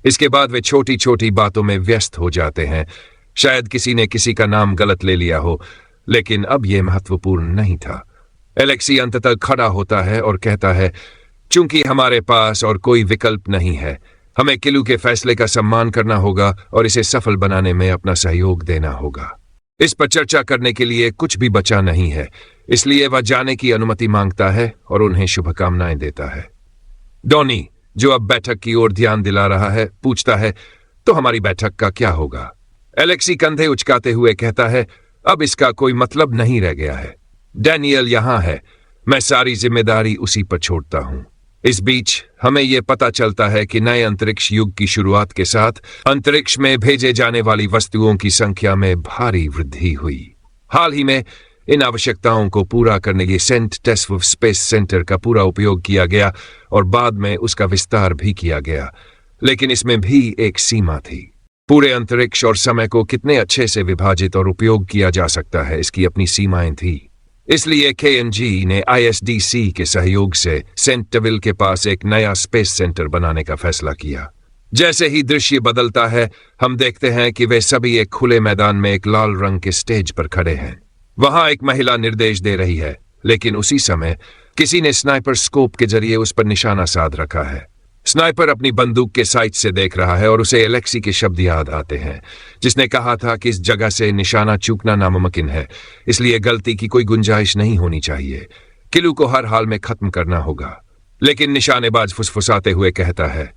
इसके बाद वे छोटी छोटी बातों में व्यस्त हो जाते हैं। शायद किसी ने किसी का नाम गलत ले लिया हो, लेकिन अब यह महत्वपूर्ण नहीं था। एलेक्सी अंततः खड़ा होता है और कहता है, चूंकि हमारे पास और कोई विकल्प नहीं है, हमें किलू के फैसले का सम्मान करना होगा और इसे सफल बनाने में अपना सहयोग देना होगा। इस पर चर्चा करने के लिए कुछ भी बचा नहीं है, इसलिए वह जाने की अनुमति मांगता है और उन्हें शुभकामनाएं देता है। डॉनी, जो अब बैठक की ओर ध्यान दिला रहा है, पूछता है, तो हमारी बैठक का क्या होगा? एलेक्सी कंधे उचकाते हुए कहता है, अब इसका कोई मतलब नहीं रह गया है। डैनियल यहां है, मैं सारी जिम्मेदारी उसी पर छोड़ता हूं। इस बीच हमें यह पता चलता है कि नए अंतरिक्ष युग की शुरुआत के साथ अंतरिक्ष में भेजे जाने वाली वस्तुओं की संख्या में भारी वृद्धि हुई। हाल ही में इन आवश्यकताओं को पूरा करने के सेंट टेस्व स्पेस सेंटर का पूरा उपयोग किया गया और बाद में उसका विस्तार भी किया गया, लेकिन इसमें भी एक सीमा थी। पूरे अंतरिक्ष और समय को कितने अच्छे से विभाजित और उपयोग किया जा सकता है, इसकी अपनी सीमाएं थी। इसलिए KNG ने ISDC के सहयोग से सेंट टेविल के पास एक नया स्पेस सेंटर बनाने का फैसला किया। जैसे ही दृश्य बदलता है, हम देखते हैं कि वे सभी एक खुले मैदान में एक लाल रंग के स्टेज पर खड़े हैं। वहां एक महिला निर्देश दे रही है, लेकिन उसी समय किसी ने स्नाइपर स्कोप के जरिए उस पर निशाना साध रखा है। स्नाइपर अपनी बंदूक के साइट से देख रहा है और उसे एलेक्सी के शब्द याद आते हैं, जिसने कहा था कि इस जगह से निशाना चूकना नामुमकिन है, इसलिए गलती की कोई गुंजाइश नहीं होनी चाहिए। किलू को हर हाल में खत्म करना होगा। लेकिन निशानेबाज फुसफुसाते हुए कहता है,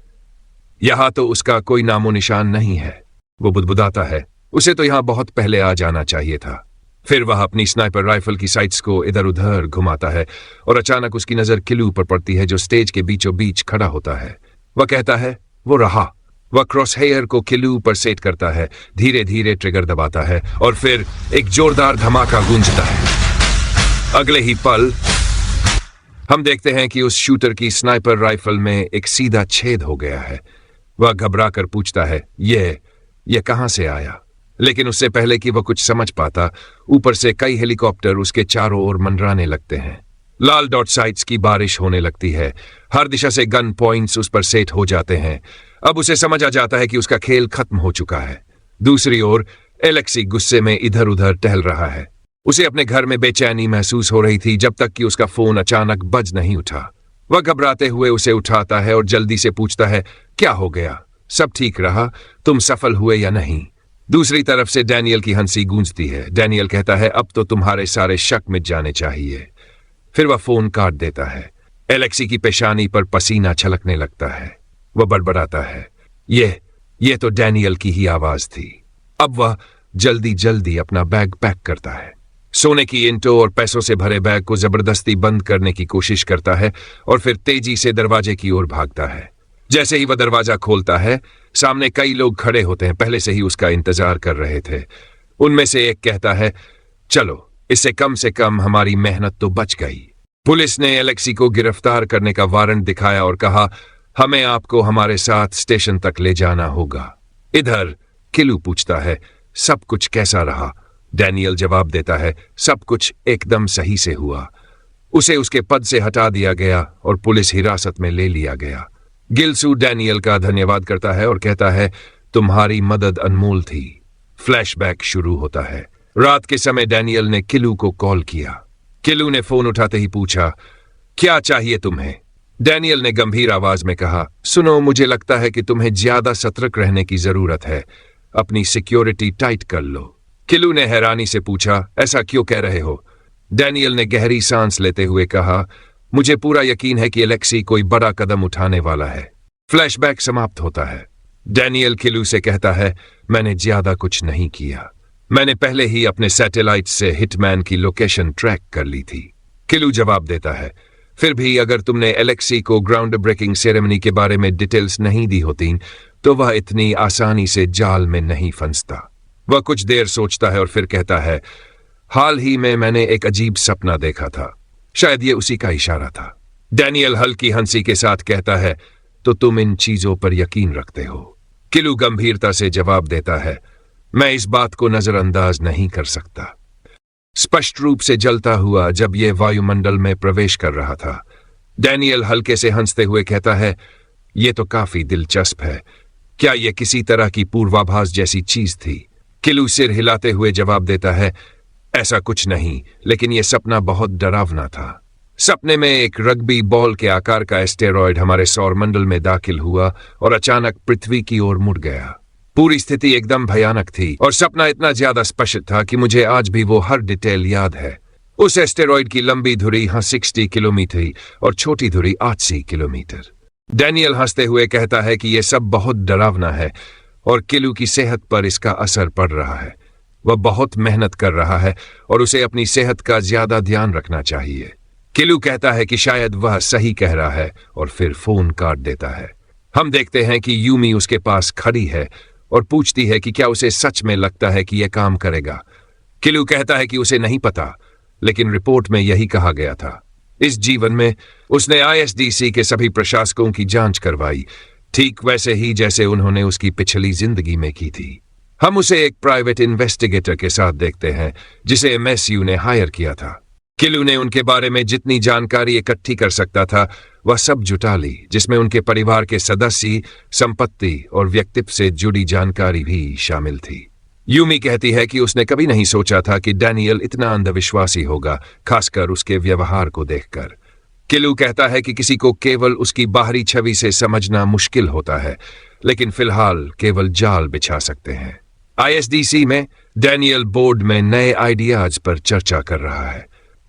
यहां तो उसका कोई नामो निशान नहीं है। वो बुदबुदाता है, उसे तो यहां बहुत पहले आ जाना चाहिए था। फिर वह अपनी स्नाइपर राइफल की साइट्स को इधर उधर घुमाता है और अचानक उसकी नजर किलू पर पड़ती है, जो स्टेज के बीचों बीच खड़ा होता है। वह कहता है, वो रहा। वह क्रॉस हेयर को किलू पर सेट करता है, धीरे धीरे ट्रिगर दबाता है और फिर एक जोरदार धमाका गूंजता है। अगले ही पल हम देखते हैं कि उस शूटर की स्नाइपर राइफल में एक सीधा छेद हो गया है। वह घबरा कर पूछता है, ये कहां से आया? लेकिन उससे पहले कि वह कुछ समझ पाता, ऊपर से कई हेलीकॉप्टर उसके चारों ओर मंडराने लगते हैं। लाल डॉट साइट्स की बारिश होने लगती है। हर दिशा से गन पॉइंट्स उस पर सेट हो जाते हैं। अब उसे समझ आ जाता है कि उसका खेल खत्म हो चुका है। दूसरी ओर एलेक्सी गुस्से में इधर उधर टहल रहा है। उसे अपने घर में बेचैनी महसूस हो रही थी जब तक कि उसका फोन अचानक बज नहीं उठा। वह घबराते हुए उसे उठाता है और जल्दी से पूछता है, क्या हो गया? सब ठीक रहा? तुम सफल हुए या नहीं? दूसरी तरफ से डैनियल की हंसी गूंजती है। डैनियल कहता है, अब तो तुम्हारे सारे शक मिट जाने चाहिए। फिर वह फोन काट देता है। एलेक्सी की पेशानी पर पसीना छलकने लगता है। वह बड़बड़ाता है, ये तो डैनियल की ही आवाज थी। अब वह जल्दी जल्दी अपना बैग पैक करता है, सोने की ईंटों और पैसों से भरे बैग को जबरदस्ती बंद करने की कोशिश करता है और फिर तेजी से दरवाजे की ओर भागता है। जैसे ही वह दरवाजा खोलता है, सामने कई लोग खड़े होते हैं, पहले से ही उसका इंतजार कर रहे थे। उनमें से एक कहता है, चलो, इससे कम से कम हमारी मेहनत तो बच गई। पुलिस ने एलेक्सी को गिरफ्तार करने का वारंट दिखाया और कहा, हमें आपको हमारे साथ स्टेशन तक ले जाना होगा। इधर किलू पूछता है, सब कुछ कैसा रहा? डैनियल जवाब देता है, सब कुछ एकदम सही से हुआ। उसे उसके पद से हटा दिया गया और पुलिस हिरासत में ले लिया गया। गिल्सू डैनियल का धन्यवाद करता है और कहता है, तुम्हारी मदद अनमोल थी। फ्लैशबैक शुरू होता है। रात के समय डैनियल ने किलू को कॉल किया। किलू ने फोन उठाते ही पूछा, क्या चाहिए तुम्हें? डैनियल ने गंभीर आवाज में कहा, सुनो, मुझे लगता है कि तुम्हें ज्यादा सतर्क रहने की जरूरत है। अपनी सिक्योरिटी टाइट कर लो। किलू ने हैरानी से पूछा, ऐसा क्यों कह रहे हो? डैनियल ने गहरी सांस लेते हुए कहा, मुझे पूरा यकीन है कि एलेक्सी कोई बड़ा कदम उठाने वाला है। फ्लैशबैक समाप्त होता है। डैनियल किलू से कहता है, मैंने ज्यादा कुछ नहीं किया। मैंने पहले ही अपने सैटेलाइट से हिटमैन की लोकेशन ट्रैक कर ली थी। किलू जवाब देता है, फिर भी अगर तुमने एलेक्सी को ग्राउंड ब्रेकिंग सेरेमनी के बारे में डिटेल्स नहीं दी होती तो वह इतनी आसानी से जाल में नहीं फंसता। वह कुछ देर सोचता है और फिर कहता है, हाल ही में मैंने एक अजीब सपना देखा था। शायद ये उसी का इशारा था। डैनियल हल्की हंसी के साथ कहता है, तो तुम इन चीजों पर यकीन रखते हो? किलू गंभीरता से जवाब देता है, मैं इस बात को नजरअंदाज नहीं कर सकता। स्पष्ट रूप से जलता हुआ जब यह वायुमंडल में प्रवेश कर रहा था। डैनियल हल्के से हंसते हुए कहता है, यह तो काफी दिलचस्प है। क्या यह किसी तरह की पूर्वाभास जैसी चीज थी? किलू सिर हिलाते हुए जवाब देता है, ऐसा कुछ नहीं, लेकिन यह सपना बहुत डरावना था। सपने में एक रग्बी बॉल के आकार का एस्टेरॉयड हमारे सौरमंडल में दाखिल हुआ और अचानक पृथ्वी की ओर मुड़ गया। पूरी स्थिति एकदम भयानक थी और सपना इतना ज्यादा स्पष्ट था कि मुझे आज भी वो हर डिटेल याद है। उस एस्टेरॉयड की लंबी धुरी 60 किलोमीटर और छोटी धुरी 80 किलोमीटर। डैनियल हंसते हुए कहता है कि यह सब बहुत डरावना है और किलू की सेहत पर इसका असर पड़ रहा है। वह बहुत मेहनत कर रहा है और उसे अपनी सेहत का ज्यादा ध्यान रखना चाहिए। किलू कहता है कि शायद वह सही कह रहा है और फिर फोन काट देता है। हम देखते हैं कि यूमी उसके पास खड़ी है और पूछती है कि क्या उसे सच में लगता है कि यह काम करेगा। किलू कहता है कि उसे नहीं पता, लेकिन रिपोर्ट में यही कहा गया था। इस जीवन में उसने आईएसडीसी के सभी प्रशासकों की जांच करवाई, ठीक वैसे ही जैसे उन्होंने उसकी पिछली जिंदगी में की थी। हम उसे एक प्राइवेट इन्वेस्टिगेटर के साथ देखते हैं जिसे एमएसयू ने हायर किया था। किलू ने उनके बारे में जितनी जानकारी इकट्ठी कर सकता था वह सब जुटा ली, जिसमें उनके परिवार के सदस्य, संपत्ति और व्यक्तित्व से जुड़ी जानकारी भी शामिल थी। यूमी कहती है कि उसने कभी नहीं सोचा था कि डैनियल इतना अंधविश्वासी होगा, खासकर उसके व्यवहार को देखकर। किलू कहता है कि किसी को केवल उसकी बाहरी छवि से समझना मुश्किल होता है, लेकिन फिलहाल केवल जाल बिछा सकते हैं। आईएसडीसी में डैनियल बोर्ड में नए आइडियाज पर चर्चा कर रहा है।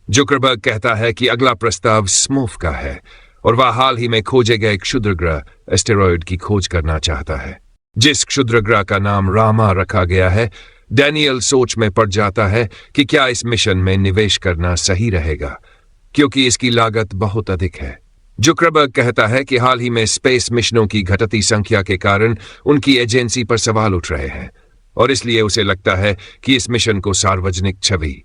जुकरबर्ग कहता है कि अगला प्रस्ताव स्मोफ का है और वह हाल ही में खोजे गए क्षुद्रग्रह एस्टेरॉयड की खोज करना चाहता है, जिस क्षुद्रग्रह का नाम रामा रखा गया है। डैनियल सोच में पड़ जाता है कि क्या इस मिशन में निवेश करना सही रहेगा, क्योंकि इसकी लागत बहुत अधिक है। जुकरबर्ग कहता है कि हाल ही में स्पेस मिशनों की घटती संख्या के कारण उनकी एजेंसी पर सवाल उठ रहे हैं और इसलिए उसे लगता है कि इस मिशन को सार्वजनिक छवि,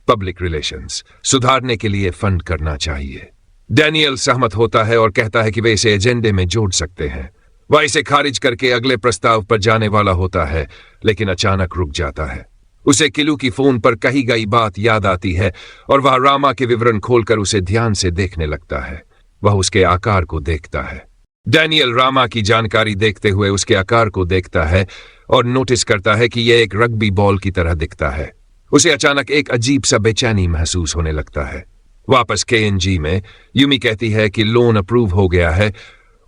पब्लिक रिलेशंस, सुधारने के लिए फंड करना चाहिए। डैनियल सहमत होता है और कहता है कि वे इसे एजेंडे में जोड़ सकते हैं। वह इसे खारिज करके अगले प्रस्ताव पर जाने वाला होता है, लेकिन अचानक रुक जाता है। उसे किलू की फोन पर कही गई बात याद आती है और वह रामा के विवरण खोलकर उसे ध्यान से देखने लगता है। वह उसके आकार को देखता है। डैनियल रामा की जानकारी देखते हुए उसके आकार को देखता है और नोटिस करता है कि यह एक रग्बी बॉल की तरह दिखता है। उसे अचानक एक अजीब सा बेचैनी महसूस होने लगता है। वापस केएनजी में यूमी कहती है कि लोन अप्रूव हो गया है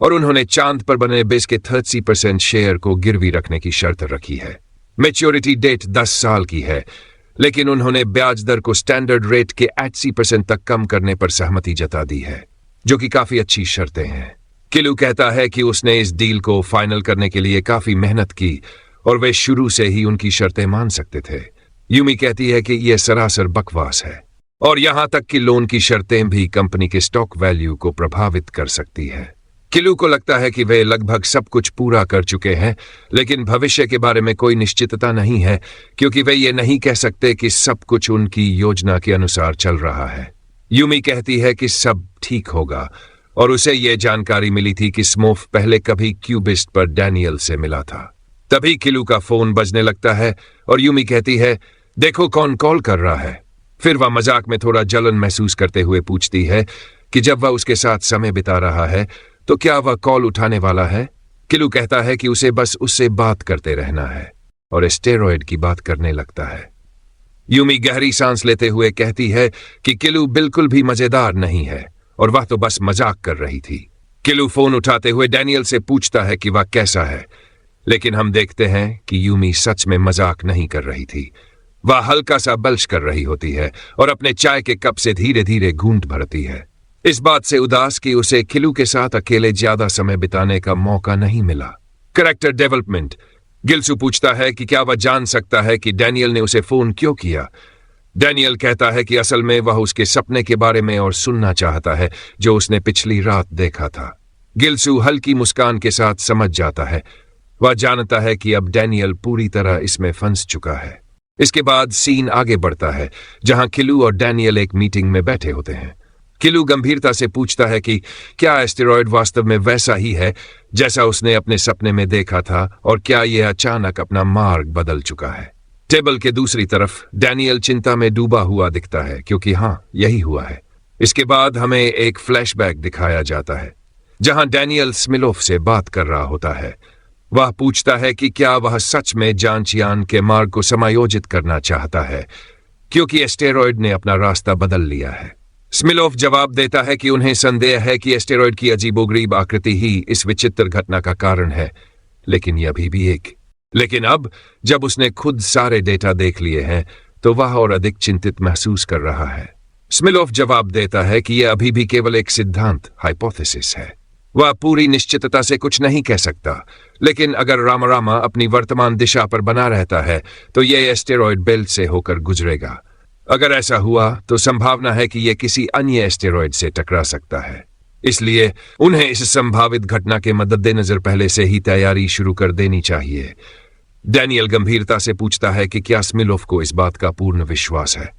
और उन्होंने चांद पर बने बेस के 30% शेयर को गिरवी रखने की शर्त रखी है। मैच्योरिटी डेट 10 साल की है, लेकिन उन्होंने ब्याज दर को स्टैंडर्ड रेट के 80% तक कम करने पर सहमति जता दी है, जो कि काफी अच्छी शर्तें हैं। किलू कहता है कि उसने इस डील को फाइनल करने के लिए काफी मेहनत की और वे शुरू से ही उनकी शर्तें मान सकते थे। यूमी कहती है कि यह सरासर बकवास है और यहां तक कि लोन की शर्तें भी कंपनी के स्टॉक वैल्यू को प्रभावित कर सकती है। किलू को लगता है कि वे लगभग सब कुछ पूरा कर चुके हैं, लेकिन भविष्य के बारे में कोई निश्चितता नहीं है, क्योंकि वे ये नहीं कह सकते कि सब कुछ उनकी योजना के अनुसार चल रहा है। यूमी कहती है कि सब ठीक होगा और उसे यह जानकारी मिली थी कि स्मोफ पहले कभी क्यूबिस्ट पर डैनियल से मिला था। तभी किलू का फोन बजने लगता है और यूमी कहती है, देखो कौन कॉल कर रहा है। फिर वह मजाक में थोड़ा जलन महसूस करते हुए पूछती है कि जब वह उसके साथ समय बिता रहा है तो क्या वह कॉल उठाने वाला है। किलू कहता है कि उसे बस उससे बात करते रहना है और एस्टेरॉयड की बात करने लगता है। यूमी गहरी सांस लेते हुए कहती है कि किलू बिल्कुल भी मजेदार नहीं है और वह तो बस मजाक कर रही थी। किलू फोन उठाते हुए डैनियल से पूछता है कि वह कैसा है, लेकिन हम देखते हैं कि यूमी सच में मजाक नहीं कर रही थी। वह हल्का सा बल्श कर रही होती है और अपने चाय के कप से धीरे धीरे घूंट भरती है, इस बात से उदास कि उसे किलू के साथ अकेले ज्यादा समय बिताने का मौका नहीं मिला। Character development. गिल्सू पूछता है कि क्या वह जान सकता है कि डैनियल ने उसे फोन क्यों किया। डैनियल कहता है कि असल में वह उसके सपने के बारे में और सुनना चाहता है जो उसने पिछली रात देखा था। गिल्सू हल्की मुस्कान के साथ समझ जाता है। वह जानता है कि अब डैनियल पूरी तरह इसमें फंस चुका है। इसके बाद सीन आगे बढ़ता है जहां किलू और डैनियल एक मीटिंग में बैठे होते हैं। किलू गंभीरता से पूछता है कि क्या एस्टेरॉयड वास्तव में वैसा ही है जैसा उसने अपने सपने में देखा था और क्या यह अचानक अपना मार्ग बदल चुका है। टेबल के दूसरी तरफ डैनियल चिंता में डूबा हुआ दिखता है, क्योंकि हाँ, यही हुआ है। इसके बाद हमें एक फ्लैशबैक दिखाया जाता है जहां डैनियल स्मिलोफ से बात कर रहा होता है। वह पूछता है कि क्या वह सच में जांचयान के मार्ग को समायोजित करना चाहता है, क्योंकि एस्टेरॉयड ने अपना रास्ता बदल लिया है। स्मिलोव जवाब देता है कि उन्हें संदेह है कि एस्टेरॉयड की अजीबोगरीब आकृति ही इस विचित्र घटना का कारण है, लेकिन यह अभी भी लेकिन अब जब उसने खुद सारे डेटा देख लिए हैं तो वह और अधिक चिंतित महसूस कर रहा है। स्मिलोव जवाब देता है कि यह अभी भी केवल एक सिद्धांत हाइपोथेसिस है। वह पूरी निश्चितता से कुछ नहीं कह सकता, लेकिन अगर रामारामा अपनी वर्तमान दिशा पर बना रहता है तो यह एस्टेरॉयड बेल्ट से होकर गुजरेगा। अगर ऐसा हुआ तो संभावना है कि यह किसी अन्य एस्टेरॉयड से टकरा सकता है। इसलिए उन्हें इस संभावित घटना के मद्देनजर पहले से ही तैयारी शुरू कर देनी चाहिए। डैनियल गंभीरता से पूछता है कि क्या स्मिलोव को इस बात का पूर्ण विश्वास है।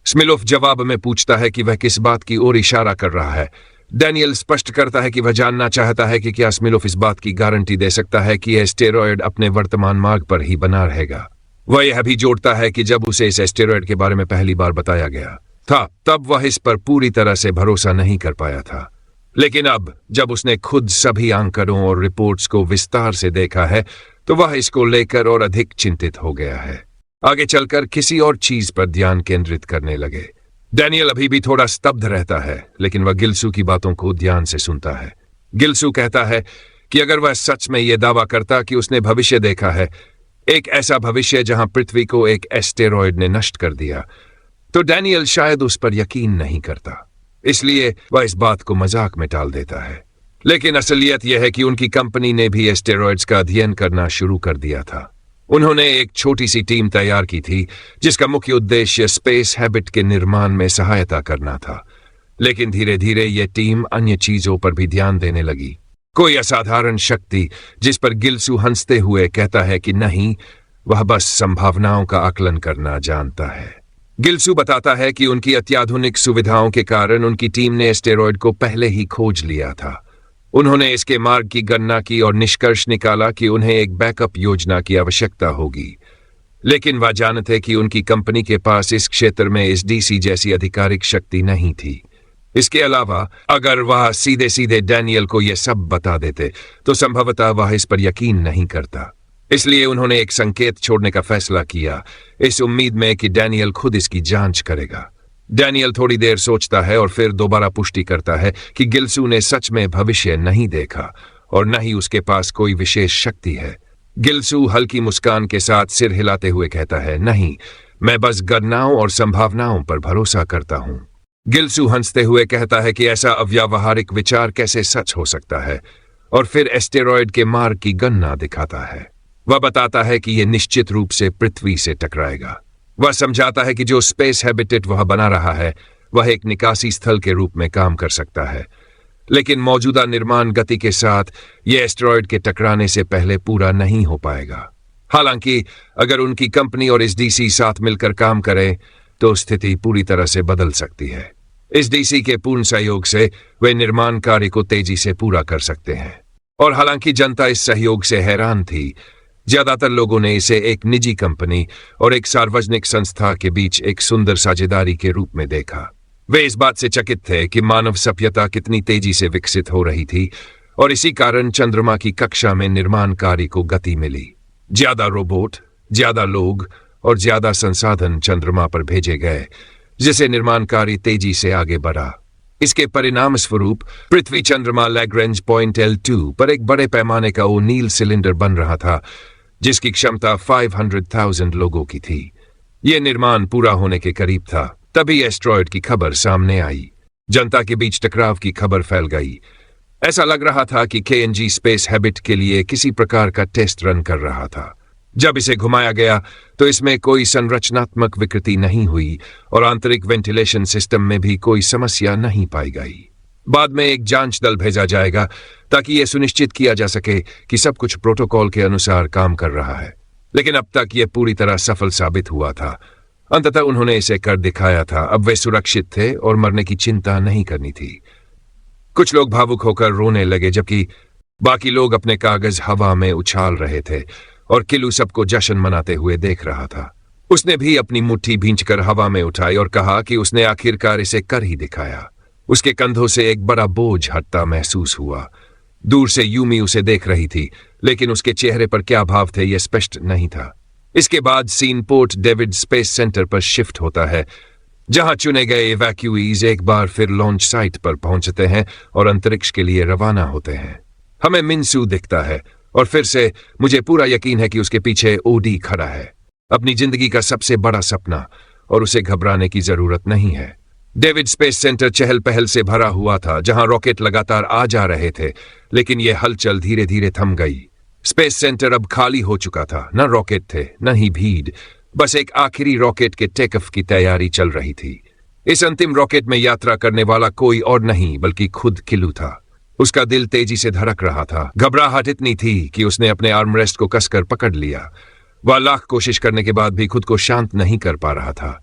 स्मिलोव जवाब में पूछता है कि वह किस बात की ओर इशारा कर रहा है। डैनियल स्पष्ट करता है कि वह जानना चाहता है कि क्या स्मिलोव इस बात की गारंटी दे सकता है कि एस्टेरॉयड अपने वर्तमान मार्ग पर ही बना रहेगा। वह यह भी जोड़ता है कि जब उसे इस एस्टेरॉयड के बारे में पहली बार बताया गया था तब वह इस पर पूरी तरह से भरोसा नहीं कर पाया था, लेकिन अब जब उसने खुद सभी आंकड़ों और रिपोर्ट्स को विस्तार से देखा है तो वह इसको लेकर और अधिक चिंतित हो गया है। आगे चलकर किसी और चीज पर ध्यान केंद्रित करने लगे। डैनियल अभी भी थोड़ा स्तब्ध रहता है, लेकिन वह गिल्सू की बातों को ध्यान से सुनता है। गिल्सू कहता है कि अगर वह सच में यह दावा करता कि उसने भविष्य देखा है, एक ऐसा भविष्य जहां पृथ्वी को एक एस्टेरॉयड ने नष्ट कर दिया, तो डैनियल शायद उस पर यकीन नहीं करता। इसलिए वह इस बात को मजाक में टाल देता है। लेकिन असलियत यह है कि उनकी कंपनी ने भी एस्टेरॉयड्स का अध्ययन करना शुरू कर दिया था। उन्होंने एक छोटी सी टीम तैयार की थी जिसका मुख्य उद्देश्य स्पेस हैबिट के निर्माण में सहायता करना था, लेकिन धीरे धीरे यह टीम अन्य चीजों पर भी ध्यान देने लगी। कोई असाधारण शक्ति जिस पर गिल्सू हंसते हुए कहता है कि नहीं, वह बस संभावनाओं का आकलन करना जानता है। गिल्सू बताता है कि उनकी अत्याधुनिक सुविधाओं के कारण उनकी टीम ने एस्टेरॉयड को पहले ही खोज लिया था। उन्होंने इसके मार्ग की गणना की और निष्कर्ष निकाला कि उन्हें एक बैकअप योजना की आवश्यकता होगी, लेकिन वह जानते कि उनकी कंपनी के पास इस क्षेत्र में इस डीसी जैसी आधिकारिक शक्ति नहीं थी। इसके अलावा अगर वह सीधे सीधे डैनियल को यह सब बता देते तो संभवतः वह इस पर यकीन नहीं करता। इसलिए उन्होंने एक संकेत छोड़ने का फैसला किया, इस उम्मीद में कि डैनियल खुद इसकी जांच करेगा। डैनियल थोड़ी देर सोचता है और फिर दोबारा पुष्टि करता है कि गिल्सू ने सच में भविष्य नहीं देखा और न ही उसके पास कोई विशेष शक्ति है। गिल्सू हल्की मुस्कान के साथ सिर हिलाते हुए कहता है, नहीं, मैं बस गणनाओं और संभावनाओं पर भरोसा करता हूं। गिल्सू हंसते हुए कहता है कि ऐसा अव्यावहारिक विचार कैसे सच हो सकता है, और फिर एस्टेरॉयड के मार्ग की गणना दिखाता है। वह बताता है कि यह निश्चित रूप से पृथ्वी से टकराएगा। वह समझाता है कि जो स्पेस हैबिटेट वह बना रहा है वह एक निकासी स्थल के रूप में काम कर सकता है, लेकिन मौजूदा निर्माण गति के साथ यह एस्टेरॉयड के टकराने से पहले पूरा नहीं हो पाएगा। हालांकि अगर उनकी कंपनी और इस डीसी साथ मिलकर काम करें तो स्थिति पूरी तरह से बदल सकती है। इस डीसी के पूर्ण सहयोग से वे निर्माण कार्य को तेजी से पूरा कर सकते हैं, और हालांकि जनता इस सहयोग से हैरान थी, ज्यादातर लोगों ने इसे एक निजी कंपनी और एक सार्वजनिक संस्था के बीच एक सुंदर साझेदारी के रूप में देखा। वे इस बात से चकित थे कि मानव सभ्यता कितनी तेजी से विकसित हो रही थी, और इसी कारण चंद्रमा की कक्षा में निर्माण कार्य को गति मिली। ज्यादा रोबोट, ज्यादा लोग और ज्यादा संसाधन चंद्रमा पर भेजे गए, जिससे निर्माण कार्य तेजी से आगे बढ़ा। इसके परिणाम स्वरूप पृथ्वी चंद्रमा लैग्रेंज पॉइंट L2 पर एक बड़े पैमाने का ओनील सिलेंडर बन रहा था, जिसकी क्षमता 500,000 लोगों की थी। यह निर्माण पूरा होने के करीब था तभी एस्टेरॉयड की खबर सामने आई। जनता के बीच टकराव की खबर फैल गई। ऐसा लग रहा था कि KNG स्पेस हैबिट के लिए किसी प्रकार का टेस्ट रन कर रहा था। जब इसे घुमाया गया तो इसमें कोई संरचनात्मक विकृति नहीं हुई और आंतरिक वेंटिलेशन सिस्टम में भी कोई समस्या नहीं पाई गई। बाद में एक जांच दल भेजा जाएगा ताकि यह सुनिश्चित किया जा सके कि सब कुछ प्रोटोकॉल के अनुसार काम कर रहा है, लेकिन अब तक यह पूरी तरह सफल साबित हुआ था। अंततः उन्होंने इसे कर दिखाया था। अब वे सुरक्षित थे और मरने की चिंता नहीं करनी थी। कुछ लोग भावुक होकर रोने लगे, जबकि बाकी लोग अपने कागज हवा में उछाल रहे थे, और किलू सबको जश्न मनाते हुए देख रहा था। उसने भी अपनी मुट्ठी भींचकर हवा में उठाई और कहा कि उसने आखिरकार इसे कर ही दिखाया। उसके कंधों से एक बड़ा बोझ हटता महसूस हुआ। दूर से यूमी उसे देख रही थी, लेकिन उसके चेहरे पर क्या भाव थे यह स्पष्ट नहीं था। इसके बाद सीन पोर्ट डेविड स्पेस सेंटर पर शिफ्ट होता है, जहां चुने गए इवैक्यूईज एक बार फिर लॉन्च साइट पर पहुंचते हैं और अंतरिक्ष के लिए रवाना होते हैं। हमें मिनसू दिखता है और फिर से मुझे पूरा यकीन है कि उसके पीछे ओडी खड़ा है, अपनी जिंदगी का सबसे बड़ा सपना, और उसे घबराने की जरूरत नहीं है। डेविड स्पेस सेंटर चहल पहल से भरा हुआ था, जहां रॉकेट लगातार आ जा रहे थे, लेकिन यह हलचल धीरे धीरे थम गई। स्पेस सेंटर अब खाली हो चुका था, न रॉकेट थे न ही भीड़, बस एक आखिरी रॉकेट के टेक ऑफ की तैयारी चल रही थी। इस अंतिम रॉकेट में यात्रा करने वाला कोई और नहीं बल्कि खुद किलू था। उसका दिल तेजी से धड़क रहा था। घबराहट इतनी थी कि उसने अपने आर्मरेस्ट को कसकर पकड़ लिया। वह लाख कोशिश करने के बाद भी खुद को शांत नहीं कर पा रहा था।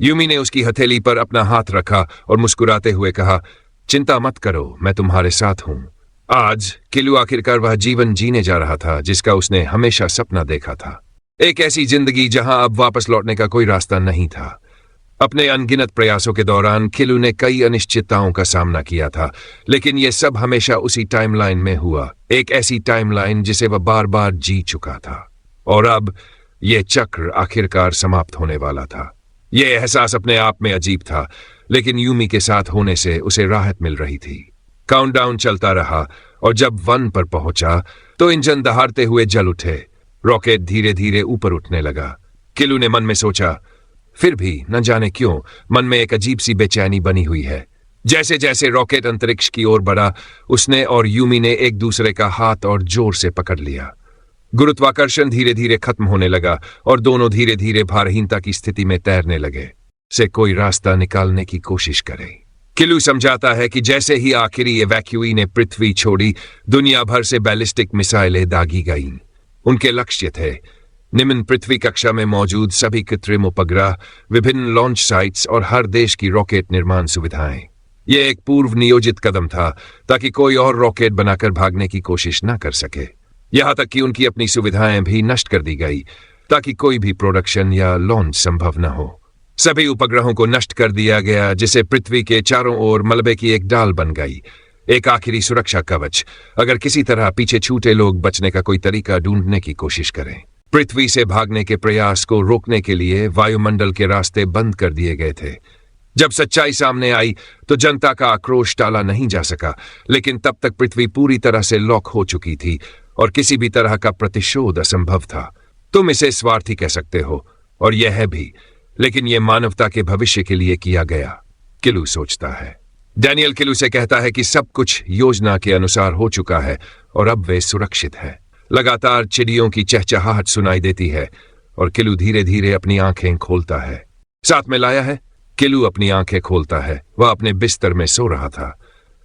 यूमी ने उसकी हथेली पर अपना हाथ रखा और मुस्कुराते हुए कहा, चिंता मत करो, मैं तुम्हारे साथ हूं। आज किलू आखिरकार वह जीवन जीने जा रहा था जिसका उसने हमेशा सपना देखा था। एक ऐसी जिंदगी जहां अब वापस लौटने का कोई रास्ता नहीं था। अपने अनगिनत प्रयासों के दौरान किलू ने कई अनिश्चितताओं का सामना किया था, लेकिन यह सब हमेशा उसी टाइमलाइन में हुआ, एक ऐसी टाइमलाइन जिसे वह बार बार जी चुका था। और अब यह चक्र आखिरकार समाप्त होने वाला था। यह एहसास अपने आप में अजीब था, लेकिन यूमी के साथ होने से उसे राहत मिल रही थी। काउंटडाउन चलता रहा और जब 1 पर पहुंचा तो इंजन दहाड़ते हुए जल उठे। रॉकेट धीरे धीरे ऊपर उठने लगा। किलू ने मन में सोचा, फिर भी न जाने क्यों मन में एक अजीब सी बेचैनी बनी हुई है। जैसे जैसे रॉकेट अंतरिक्ष की ओर बढ़ा, उसने और यूमी ने एक दूसरे का हाथ और जोर से पकड़ लिया। गुरुत्वाकर्षण धीरे धीरे खत्म होने लगा और दोनों धीरे धीरे भारहीनता की स्थिति में तैरने लगे, से कोई रास्ता निकालने की कोशिश करें। किलू समझाता है कि जैसे ही आखिरी इवैक्यूई ने पृथ्वी छोड़ी, दुनिया भर से बैलिस्टिक मिसाइलें दागी गईं। उनके लक्ष्य थे निम्न पृथ्वी कक्षा में मौजूद सभी कृत्रिम उपग्रह, विभिन्न लॉन्च साइट्स और हर देश की रॉकेट निर्माण सुविधाएं। यह एक पूर्व नियोजित कदम था ताकि कोई और रॉकेट बनाकर भागने की कोशिश न कर सके। यहां तक कि उनकी अपनी सुविधाएं भी नष्ट कर दी गई ताकि कोई भी प्रोडक्शन या लॉन्च संभव न हो। सभी उपग्रहों को नष्ट कर दिया गया, जिससे पृथ्वी के चारों ओर मलबे की एक डाल बन गई, एक आखिरी सुरक्षा कवच, अगर किसी तरह पीछे छूटे लोग बचने का कोई तरीका ढूंढने की कोशिश करें। पृथ्वी से भागने के प्रयास को रोकने के लिए वायुमंडल के रास्ते बंद कर दिए गए थे। जब सच्चाई सामने आई तो जनता का आक्रोश टाला नहीं जा सका, लेकिन तब तक पृथ्वी पूरी तरह से लॉक हो चुकी थी और किसी भी तरह का प्रतिशोध असंभव था। तुम इसे स्वार्थी कह सकते हो, और यह है भी, लेकिन यह मानवता के भविष्य के लिए किया गया, किलू सोचता है। डैनियल किलू से कहता है कि सब कुछ योजना के अनुसार हो चुका है और अब वे सुरक्षित है। लगातार चिड़ियों की चहचहाहट सुनाई देती है और किलू धीरे धीरे अपनी आंखें खोलता है। साथ में लाया है? किलू अपनी आंखें खोलता है। वह अपने बिस्तर में सो रहा था।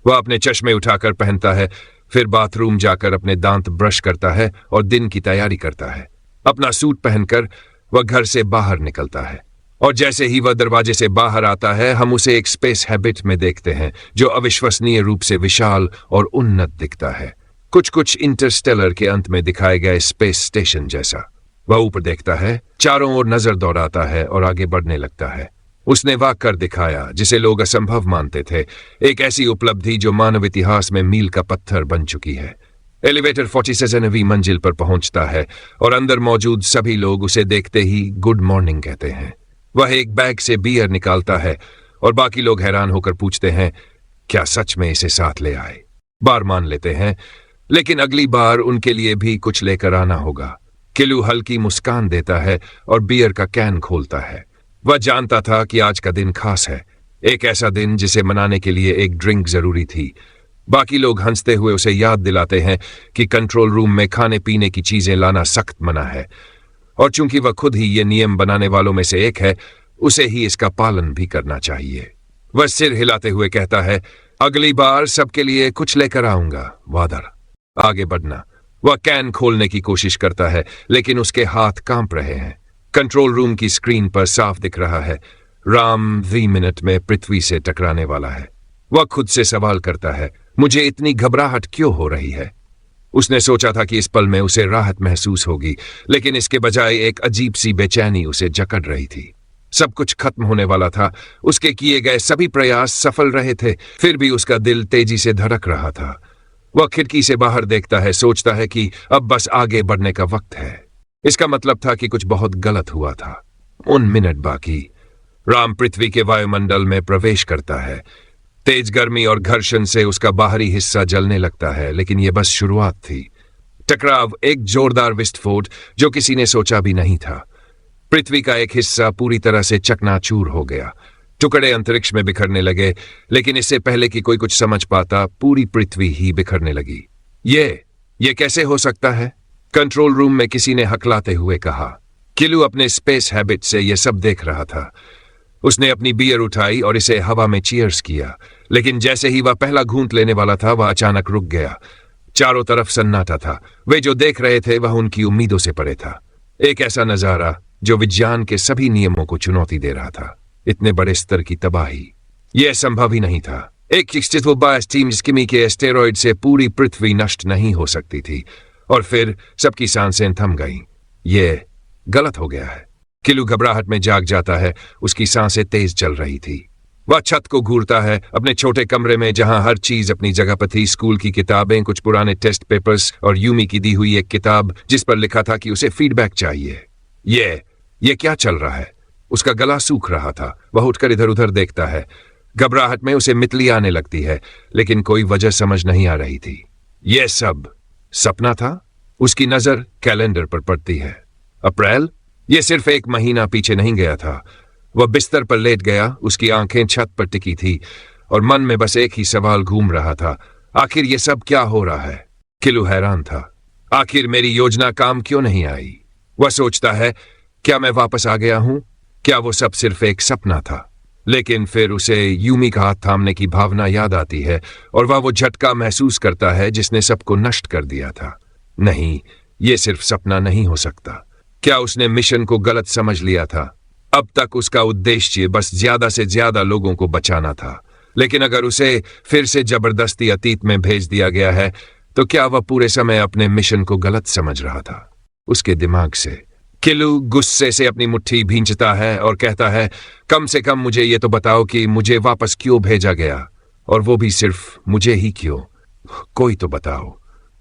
वह अपने चश्मे उठाकर पहनता है, फिर बाथरूम जाकर अपने दांत ब्रश करता है और दिन की तैयारी करता है। अपना सूट पहनकर वह घर से बाहर निकलता है और जैसे ही वह दरवाजे से बाहर आता है, हम उसे एक स्पेस हैबिट में देखते हैं जो अविश्वसनीय रूप से विशाल और उन्नत दिखता है, कुछ इंटरस्टेलर के अंत में दिखाए गए स्पेस स्टेशन जैसा। वह ऊपर देखता है, चारों ओर नजर दौड़ाता है और आगे बढ़ने लगता है। उसने वह कर दिखाया जिसे लोग असंभव मानते थे, एक ऐसी उपलब्धि जो मानव इतिहास में मील का पत्थर बन चुकी है। एलिवेटर 47वीं मंजिल पर पहुंचता है और अंदर मौजूद सभी लोग उसे देखते ही गुड मॉर्निंग कहते हैं। वह एक बैग से बियर निकालता है और बाकी लोग हैरान होकर पूछते हैं, क्या सच में इसे साथ ले आए? बार मान लेते हैं, लेकिन अगली बार उनके लिए भी कुछ लेकर आना होगा। किलू हल्की मुस्कान देता है और बियर का कैन खोलता है। वह जानता था कि आज का दिन खास है, एक ऐसा दिन जिसे मनाने के लिए एक ड्रिंक जरूरी थी। बाकी लोग हंसते हुए उसे याद दिलाते हैं कि कंट्रोल रूम में खाने पीने की चीजें लाना सख्त मना है, और चूंकि वह खुद ही ये नियम बनाने वालों में से एक है, उसे ही इसका पालन भी करना चाहिए। वह सिर हिलाते हुए कहता है, अगली बार सबके लिए कुछ लेकर आऊंगा, वादा। आगे बढ़ना। वह कैन खोलने की कोशिश करता है, लेकिन उसके हाथ कांप रहे हैं। कंट्रोल रूम की स्क्रीन पर साफ दिख रहा है, राम 20 मिनट में पृथ्वी से टकराने वाला है। वह खुद से सवाल करता है, मुझे इतनी घबराहट क्यों हो रही है? उसने सोचा था कि इस पल में उसे राहत महसूस होगी, लेकिन इसके बजाय एक अजीब सी बेचैनी उसे जकड़ रही थी। सब कुछ खत्म होने वाला था, उसके किए गए सभी प्रयास सफल रहे थे, फिर भी उसका दिल तेजी से धड़क रहा था। वह खिड़की से बाहर देखता है, सोचता है कि अब बस आगे बढ़ने का वक्त है। इसका मतलब था कि कुछ बहुत गलत हुआ था। उन मिनट बाकी। राम पृथ्वी के वायुमंडल में प्रवेश करता है। तेज गर्मी और घर्षण से उसका बाहरी हिस्सा जलने लगता है, लेकिन यह बस शुरुआत थी। टकराव, एक जोरदार विस्फोट जो किसी ने सोचा भी नहीं था। पृथ्वी का एक हिस्सा पूरी तरह से चकनाचूर हो गया। टुकड़े अंतरिक्ष में बिखरने लगे, लेकिन इससे पहले कि कोई कुछ समझ पाता, पूरी पृथ्वी ही बिखरने लगी। ये कैसे हो सकता है? कंट्रोल रूम में किसी ने हकलाते हुए कहा। किलू अपने स्पेस हैबिट से यह सब देख रहा था। उसने अपनी बियर उठाई और इसे हवा में चीयर्स किया, लेकिन जैसे ही वह पहला घूंट लेने वाला था, वह अचानक रुक गया। चारों तरफ सन्नाटा था। वे जो देख रहे थे वह उनकी उम्मीदों से परे था। एक ऐसा नजारा जो विज्ञान के सभी नियमों को चुनौती दे रहा था। इतने बड़े स्तर की तबाही, यह संभव ही नहीं था। एक टीम स्किमी के एस्टेरॉइड से पूरी पृथ्वी नष्ट नहीं हो सकती थी। और फिर सबकी सांसें थम गईं। यह गलत हो गया है। किलू घबराहट में जाग जाता है। उसकी सांसें तेज चल रही थी। वह छत को घूरता है, अपने छोटे कमरे में जहां हर चीज अपनी जगह पर थी। स्कूल की किताबें, कुछ पुराने टेस्ट पेपर्स और यूमी की दी हुई एक किताब जिस पर लिखा था कि उसे फीडबैक चाहिए। ये क्या चल रहा है? उसका गला सूख रहा था। वह उठकर इधर उधर देखता है। घबराहट में उसे मितली आने लगती है, लेकिन कोई वजह समझ नहीं आ रही थी। यह सब सपना था? उसकी नजर कैलेंडर पर पड़ती है। अप्रैल? यह सिर्फ एक महीना पीछे नहीं गया था। वह बिस्तर पर लेट गया, उसकी आंखें छत पर टिकी थी और मन में बस एक ही सवाल घूम रहा था, आखिर यह सब क्या हो रहा है? किलू हैरान था। आखिर मेरी योजना काम क्यों नहीं आई? वह सोचता है, क्या मैं वापस आ गया हूं? क्या वो सब सिर्फ एक सपना था? लेकिन फिर उसे यूमी का हाथ थामने की भावना याद आती है और वह वो झटका महसूस करता है जिसने सबको नष्ट कर दिया था। नहीं, ये सिर्फ सपना नहीं हो सकता। क्या उसने मिशन को गलत समझ लिया था? अब तक उसका उद्देश्य बस ज्यादा से ज्यादा लोगों को बचाना था, लेकिन अगर उसे फिर से जबरदस्ती अतीत में भेज दिया गया है, तो क्या वह पूरे समय अपने मिशन को गलत समझ रहा था? उसके दिमाग से किलू गुस्से से अपनी मुट्ठी भींचता है और कहता है, कम से कम मुझे ये तो बताओ कि मुझे वापस क्यों भेजा गया, और वो भी सिर्फ मुझे ही क्यों? कोई तो बताओ,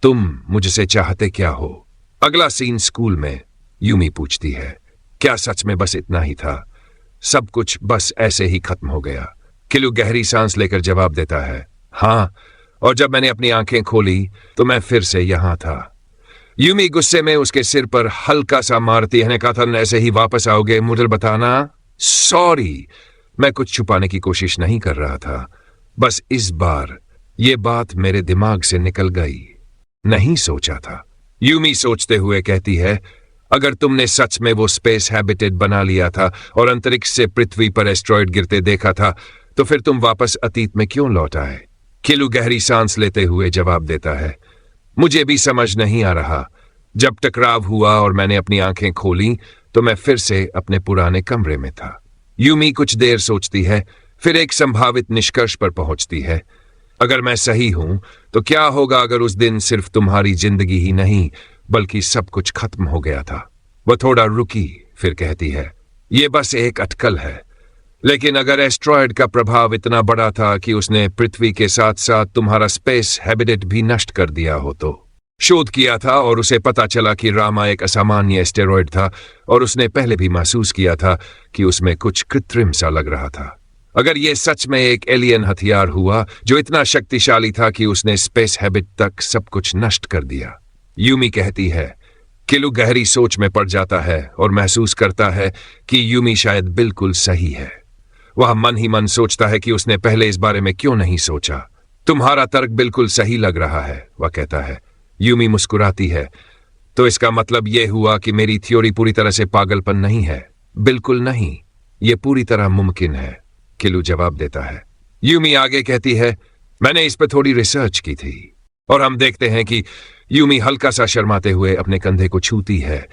तुम मुझसे चाहते क्या हो? अगला सीन स्कूल में। यूमी पूछती है, क्या सच में बस इतना ही था? सब कुछ बस ऐसे ही खत्म हो गया? किलू गहरी सांस लेकर जवाब देता है, हाँ, और जब मैंने अपनी आंखें खोली तो मैं फिर से यहां था। यूमी गुस्से में उसके सिर पर हल्का सा मारती है। कहा था ऐसे ही वापस आओगे, मुझे बताना। सॉरी, मैं कुछ छुपाने की कोशिश नहीं कर रहा था, बस इस बार ये बात मेरे दिमाग से निकल गई। नहीं सोचा था। यूमी सोचते हुए कहती है, अगर तुमने सच में वो स्पेस हैबिटेट बना लिया था और अंतरिक्ष से पृथ्वी पर एस्ट्रॉइड गिरते देखा था, तो फिर तुम वापस अतीत में क्यों लौट आए? किलू गहरी सांस लेते हुए जवाब देता है, मुझे भी समझ नहीं आ रहा। जब टकराव हुआ और मैंने अपनी आंखें खोली तो मैं फिर से अपने पुराने कमरे में था। यूमी कुछ देर सोचती है, फिर एक संभावित निष्कर्ष पर पहुंचती है। अगर मैं सही हूं तो क्या होगा अगर उस दिन सिर्फ तुम्हारी जिंदगी ही नहीं बल्कि सब कुछ खत्म हो गया था? वह थोड़ा रुकी, फिर कहती है, यह बस एक अटकल है, लेकिन अगर एस्ट्रॉयड का प्रभाव इतना बड़ा था कि उसने पृथ्वी के साथ साथ तुम्हारा स्पेस हैबिटेट भी नष्ट कर दिया हो तो? शोध किया था और उसे पता चला कि रामा एक असामान्य एस्टेरॉयड था और उसने पहले भी महसूस किया था कि उसमें कुछ कृत्रिम सा लग रहा था। अगर यह सच में एक एलियन हथियार हुआ जो इतना शक्तिशाली था कि उसने स्पेस हैबिट तक सब कुछ नष्ट कर दिया। यूमी कहती है। किलू गहरी सोच में पड़ जाता है और महसूस करता है कि यूमी शायद बिल्कुल सही है। वह मन ही मन सोचता है कि उसने पहले इस बारे में क्यों नहीं सोचा। तुम्हारा तर्क बिल्कुल सही लग रहा है, वह कहता है। यूमी मुस्कुराती है। तो इसका मतलब यह हुआ कि मेरी थ्योरी पूरी तरह से पागलपन नहीं है? बिल्कुल नहीं, यह पूरी तरह मुमकिन है, किलू जवाब देता है। यूमी आगे कहती है, मैंने इस पर थोड़ी रिसर्च की थी। और हम देखते हैं कि यूमी हल्का सा शर्माते हुए अपने कंधे को छूती है,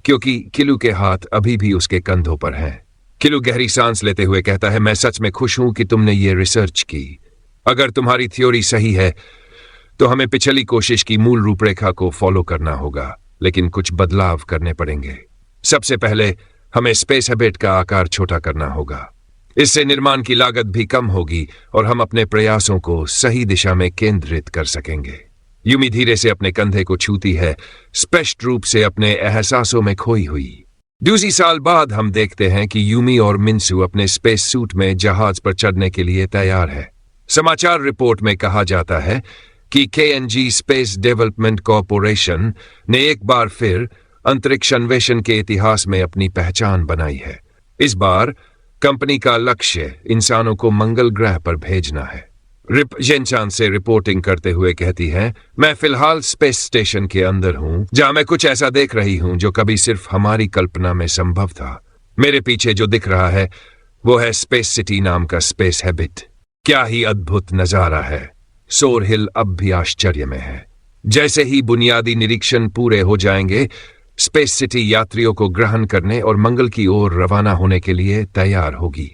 क्योंकि किलू के हाथ अभी भी उसके कंधों पर हैं। किलू गहरी सांस लेते हुए कहता है, मैं सच में खुश हूं कि तुमने ये रिसर्च की। अगर तुम्हारी थ्योरी सही है तो हमें पिछली कोशिश की मूल रूपरेखा को फॉलो करना होगा, लेकिन कुछ बदलाव करने पड़ेंगे। सबसे पहले हमें स्पेस हैबिट का आकार छोटा करना होगा। इससे निर्माण की लागत भी कम होगी और हम अपने प्रयासों को सही दिशा में केंद्रित कर सकेंगे। यूमी धीरे से अपने कंधे को छूती है, स्पष्ट रूप से अपने एहसासों में खोई हुई। 2 साल बाद हम देखते हैं कि यूमी और मिन्सू अपने स्पेस सूट में जहाज पर चढ़ने के लिए तैयार है। समाचार रिपोर्ट में कहा जाता है कि KNG स्पेस डेवलपमेंट कॉरपोरेशन ने एक बार फिर अंतरिक्ष अन्वेषण के इतिहास में अपनी पहचान बनाई है। इस बार कंपनी का लक्ष्य इंसानों को मंगल ग्रह पर भेजना है। रिप जेनचान से रिपोर्टिंग करते हुए कहती है, मैं फिलहाल स्पेस स्टेशन के अंदर हूं, जहां मैं कुछ ऐसा देख रही हूं जो कभी सिर्फ हमारी कल्पना में संभव था। मेरे पीछे जो दिख रहा है वो है स्पेस सिटी नाम का स्पेस हैबिट। क्या ही अद्भुत नजारा है। सोर हिल अब भी आश्चर्य में है। जैसे ही बुनियादी निरीक्षण पूरे हो जाएंगे, स्पेस सिटी यात्रियों को ग्रहण करने और मंगल की ओर रवाना होने के लिए तैयार होगी।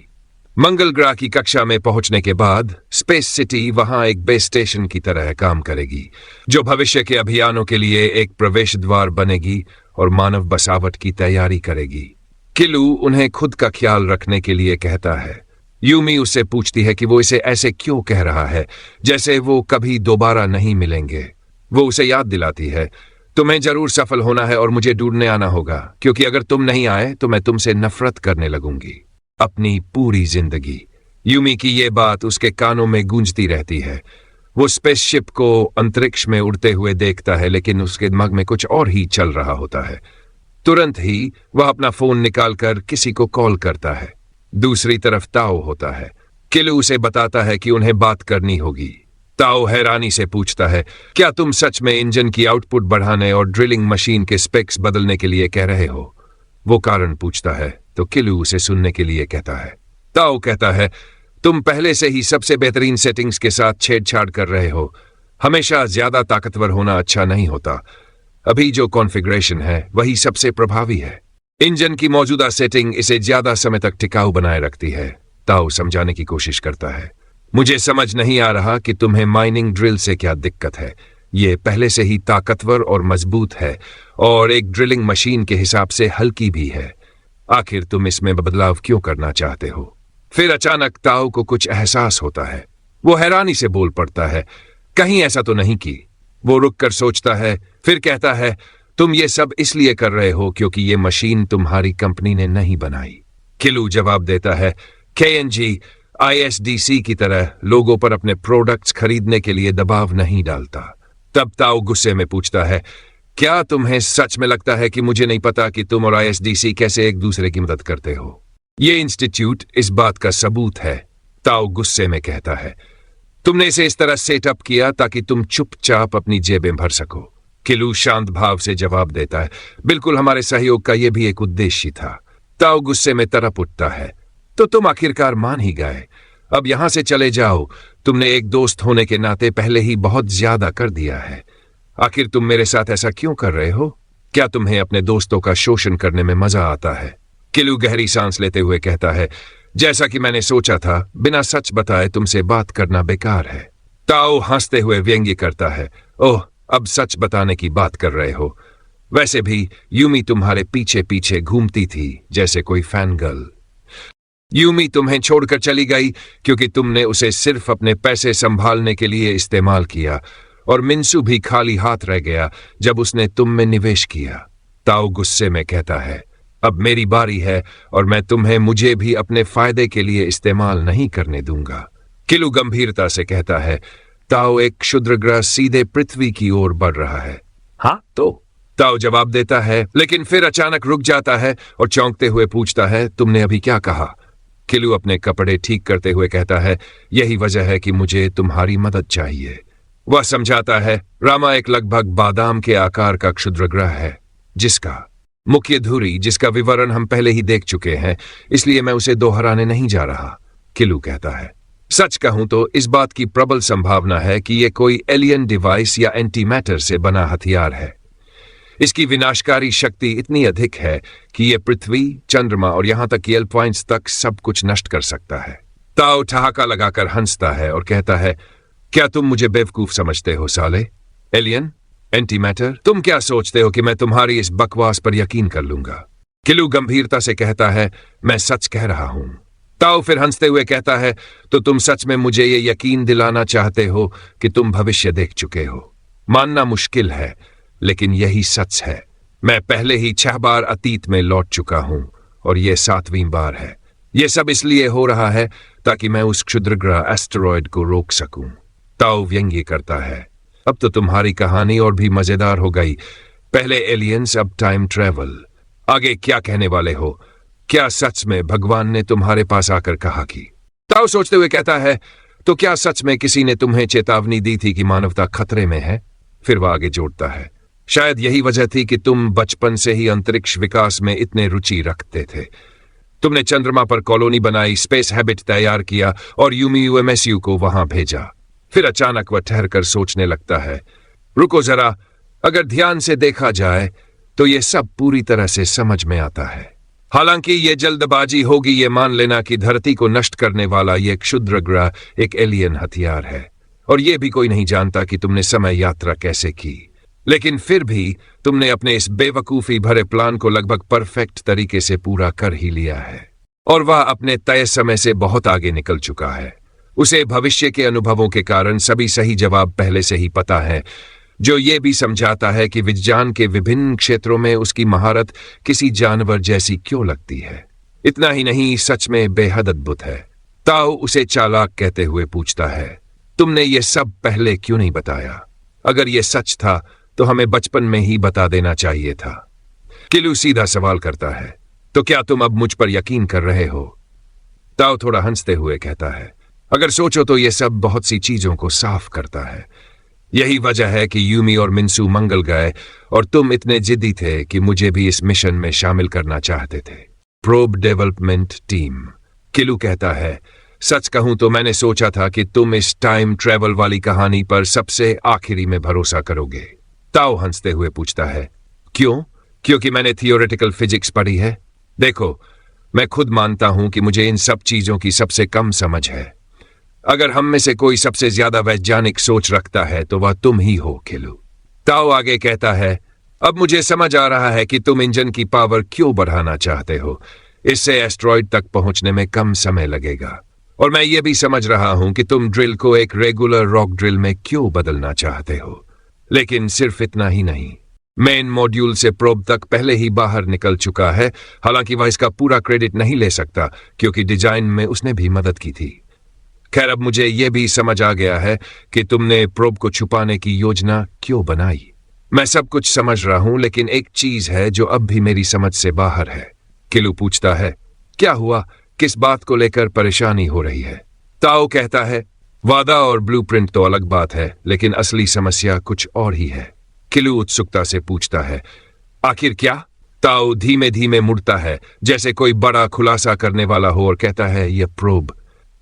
मंगल ग्रह की कक्षा में पहुंचने के बाद स्पेस सिटी वहां एक बेस स्टेशन की तरह काम करेगी, जो भविष्य के अभियानों के लिए एक प्रवेश द्वार बनेगी और मानव बसावट की तैयारी करेगी। किलू उन्हें खुद का ख्याल रखने के लिए कहता है। यूमी उससे पूछती है कि वो इसे ऐसे क्यों कह रहा है, जैसे वो कभी दोबारा नहीं मिलेंगे। वो उसे याद दिलाती है, तुम्हें जरूर सफल होना है और मुझे ढूंढने आना होगा, क्योंकि अगर तुम नहीं आए तो मैं तुमसे नफरत करने लगूंगी अपनी पूरी जिंदगी। यूमी की ये बात उसके कानों में गूंजती रहती है। वो स्पेसशिप को अंतरिक्ष में उड़ते हुए देखता है, लेकिन उसके दिमाग में कुछ और ही चल रहा होता है। तुरंत ही वह अपना फोन निकालकर किसी को कॉल करता है। दूसरी तरफ ताओ होता है। किलू उसे बताता है कि उन्हें बात करनी होगी। ताओ हैरानी से पूछता है, क्या तुम सच में इंजन की आउटपुट बढ़ाने और ड्रिलिंग मशीन के स्पेक्स बदलने के लिए कह रहे हो? वो कारण पूछता है तो किलू उसे सुनने के लिए कहता है। ताओ कहता है, तुम पहले से ही सबसे बेहतरीन सेटिंग्स के साथ छेड़छाड़ कर रहे हो। हमेशा ज्यादा ताकतवर होना अच्छा नहीं होता। अभी जो कॉन्फ़िगरेशन है वही सबसे प्रभावी है। इंजन की मौजूदा सेटिंग इसे ज्यादा समय तक टिकाऊ बनाए रखती है। ताओ समझाने की कोशिश करता है, मुझे समझ नहीं आ रहा कि तुम्हें माइनिंग ड्रिल से क्या दिक्कत है। ये पहले से ही ताकतवर और मजबूत है और एक ड्रिलिंग मशीन के हिसाब से हल्की भी है। आखिर तुम इसमें बदलाव क्यों करना चाहते हो? फिर अचानक ताओ को कुछ एहसास होता है। वो हैरानी से बोल पड़ता है, कहीं ऐसा तो नहीं की। वो रुककर सोचता है, फिर कहता है, तुम ये सब इसलिए कर रहे हो क्योंकि ये मशीन तुम्हारी कंपनी ने नहीं बनाई। किलू जवाब देता है, KNG ISDC की तरह लोगों पर अपने प्रोडक्ट्स खरीदने के लिए दबाव नहीं डालता। तब ताओ गुस्से में पूछता है, क्या तुम्हें सच में लगता है कि मुझे नहीं पता कि तुम और ISDC कैसे एक दूसरे की मदद करते हो? ये इंस्टीट्यूट इस बात का सबूत है। ताओ गुस्से में कहता है, तुमने इसे इस तरह सेटअप किया ताकि तुम चुपचाप अपनी जेबें भर सको। किलू शांत भाव से जवाब देता है, बिल्कुल, हमारे सहयोग का यह भी एक उद्देश्य था। ताओ गुस्से में तड़प उठता है, तो तुम आखिरकार मान ही गए। अब यहां से चले जाओ। तुमने एक दोस्त होने के नाते पहले ही बहुत ज्यादा कर दिया है। आखिर तुम मेरे साथ ऐसा क्यों कर रहे हो? क्या तुम्हें अपने दोस्तों का शोषण करने में मजा आता है? किलू गहरी सांस लेते हुए कहता है, जैसा कि मैंने सोचा था, बिना सच बताए तुमसे बात करना बेकार है। ताओ हंसते हुए व्यंग्य करता है, ओह, अब सच बताने की बात कर रहे हो। वैसे भी यूमी तुम्हारे पीछे पीछे घूमती थी जैसे कोई फैन गर्ल। यूमी तुम्हें छोड़कर चली गई क्योंकि तुमने उसे सिर्फ अपने पैसे संभालने के लिए इस्तेमाल किया, और मिन्सू भी खाली हाथ रह गया जब उसने तुम में निवेश किया। ताओ गुस्से में कहता है, अब मेरी बारी है और मैं तुम्हें मुझे भी अपने फायदे के लिए इस्तेमाल नहीं करने दूंगा। किलू गंभीरता से कहता है, ताओ, एक क्षुद्र ग्रह सीधे पृथ्वी की ओर बढ़ रहा है। हाँ तो? ताओ जवाब देता है, लेकिन फिर अचानक रुक जाता है और चौंकते हुए पूछता है, तुमने अभी क्या कहा? किलू अपने कपड़े ठीक करते हुए कहता है, यही वजह है कि मुझे तुम्हारी मदद चाहिए। वह समझाता है, रामा एक लगभग बादाम के आकार का क्षुद्र ग्रह है, जिसका मुख्य धुरी, जिसका विवरण हम पहले ही देख चुके हैं, इसलिए मैं उसे दोहराने नहीं जा रहा। किलू कहता है, सच कहूं तो इस बात की प्रबल संभावना है कि यह कोई एलियन डिवाइस या एंटी मैटर से बना हथियार है। इसकी विनाशकारी शक्ति इतनी अधिक है कि यह पृथ्वी, चंद्रमा और यहां तक कि एल पॉइंट्स तक सब कुछ नष्ट कर सकता है। ताओ ठहाका लगाकर हंसता है और कहता है, क्या तुम मुझे बेवकूफ समझते हो साले? एलियन, एंटी मैटर, तुम क्या सोचते हो कि मैं तुम्हारी इस बकवास पर यकीन कर लूंगा? किलू गंभीरता से कहता है, मैं सच कह रहा हूं। ताओ फिर हंसते हुए कहता है, तो तुम सच में मुझे ये यकीन दिलाना चाहते हो कि तुम भविष्य देख चुके हो? मानना मुश्किल है, लेकिन यही सच है। मैं पहले ही 6 बार अतीत में लौट चुका हूं और यह 7वीं बार है। यह सब इसलिए हो रहा है ताकि मैं उस क्षुद्रग्रह एस्टेरॉयड को रोक सकूं। ताओ व्यंग्य करता है। अब तो तुम्हारी कहानी और भी मजेदार हो गई। पहले एलियंस, अब टाइम ट्रेवल। आगे क्या कहने वाले हो? क्या सच में भगवान ने तुम्हारे पास आकर कहा कि? ताओ सोचते हुए कहता है, तो क्या सच में किसी ने तुम्हें चेतावनी दी थी कि मानवता खतरे में है? फिर वह आगे जोड़ता है, शायद यही वजह थी कि तुम बचपन से ही अंतरिक्ष विकास में इतने रुचि रखते थे। तुमने चंद्रमा पर कॉलोनी बनाई, स्पेस हैबिट तैयार किया और यूएमएसयू को वहां भेजा। फिर अचानक वह ठहरकर सोचने लगता है, रुको जरा, अगर ध्यान से देखा जाए तो यह सब पूरी तरह से समझ में आता है। हालांकि यह जल्दबाजी होगी ये मान लेना कि धरती को नष्ट करने वाला यह क्षुद्र ग्रह एक एलियन हथियार है, और यह भी कोई नहीं जानता कि तुमने समय यात्रा कैसे की। लेकिन फिर भी तुमने अपने इस बेवकूफी भरे प्लान को लगभग परफेक्ट तरीके से पूरा कर ही लिया है, और वह अपने तय समय से बहुत आगे निकल चुका है। उसे भविष्य के अनुभवों के कारण सभी सही जवाब पहले से ही पता है, जो ये भी समझाता है कि विज्ञान के विभिन्न क्षेत्रों में उसकी महारत किसी जानवर जैसी क्यों लगती है। इतना ही नहीं, सच में बेहद अद्भुत है। ताओ उसे चालाक कहते हुए पूछता है, तुमने ये सब पहले क्यों नहीं बताया? अगर ये सच था तो हमें बचपन में ही बता देना चाहिए था। किलू सीधा सवाल करता है, तो क्या तुम अब मुझ पर यकीन कर रहे हो? ताओ थोड़ा हंसते हुए कहता है, अगर सोचो तो यह सब बहुत सी चीजों को साफ करता है। यही वजह है कि यूमी और मिन्सू मंगल गए और तुम इतने जिद्दी थे कि मुझे भी इस मिशन में शामिल करना चाहते थे। Probe development team. किलू कहता है, सच कहूं तो मैंने सोचा था कि तुम इस टाइम ट्रेवल वाली कहानी पर सबसे आखिरी में भरोसा करोगे। ताओ हंसते हुए पूछता है, क्यों? क्योंकि मैंने थियोरेटिकल फिजिक्स पढ़ी है। देखो, मैं खुद मानता हूं कि मुझे इन सब चीजों की सबसे कम समझ है। अगर हम में से कोई सबसे ज्यादा वैज्ञानिक सोच रखता है तो वह तुम ही हो, किलू। ताओ आगे कहता है, अब मुझे समझ आ रहा है कि तुम इंजन की पावर क्यों बढ़ाना चाहते हो। इससे एस्ट्रॉइड तक पहुंचने में कम समय लगेगा। और मैं ये भी समझ रहा हूं कि तुम ड्रिल को एक रेगुलर रॉक ड्रिल में क्यों बदलना चाहते हो। लेकिन सिर्फ इतना ही नहीं, मेन मॉड्यूल से प्रोब तक पहले ही बाहर निकल चुका है। हालांकि वह इसका पूरा क्रेडिट नहीं ले सकता क्योंकि डिजाइन में उसने भी मदद की थी। खैर, अब मुझे यह भी समझ आ गया है कि तुमने प्रोब को छुपाने की योजना क्यों बनाई। मैं सब कुछ समझ रहा हूं, लेकिन एक चीज है जो अब भी मेरी समझ से बाहर है। किलू पूछता है, क्या हुआ? किस बात को लेकर परेशानी हो रही है? ताओ कहता है, वादा और ब्लूप्रिंट तो अलग बात है, लेकिन असली समस्या कुछ और ही है। किलू उत्सुकता से पूछता है, आखिर क्या? ताओ धीमे धीमे मुड़ता है जैसे कोई बड़ा खुलासा करने वाला हो और कहता है, यह प्रोब।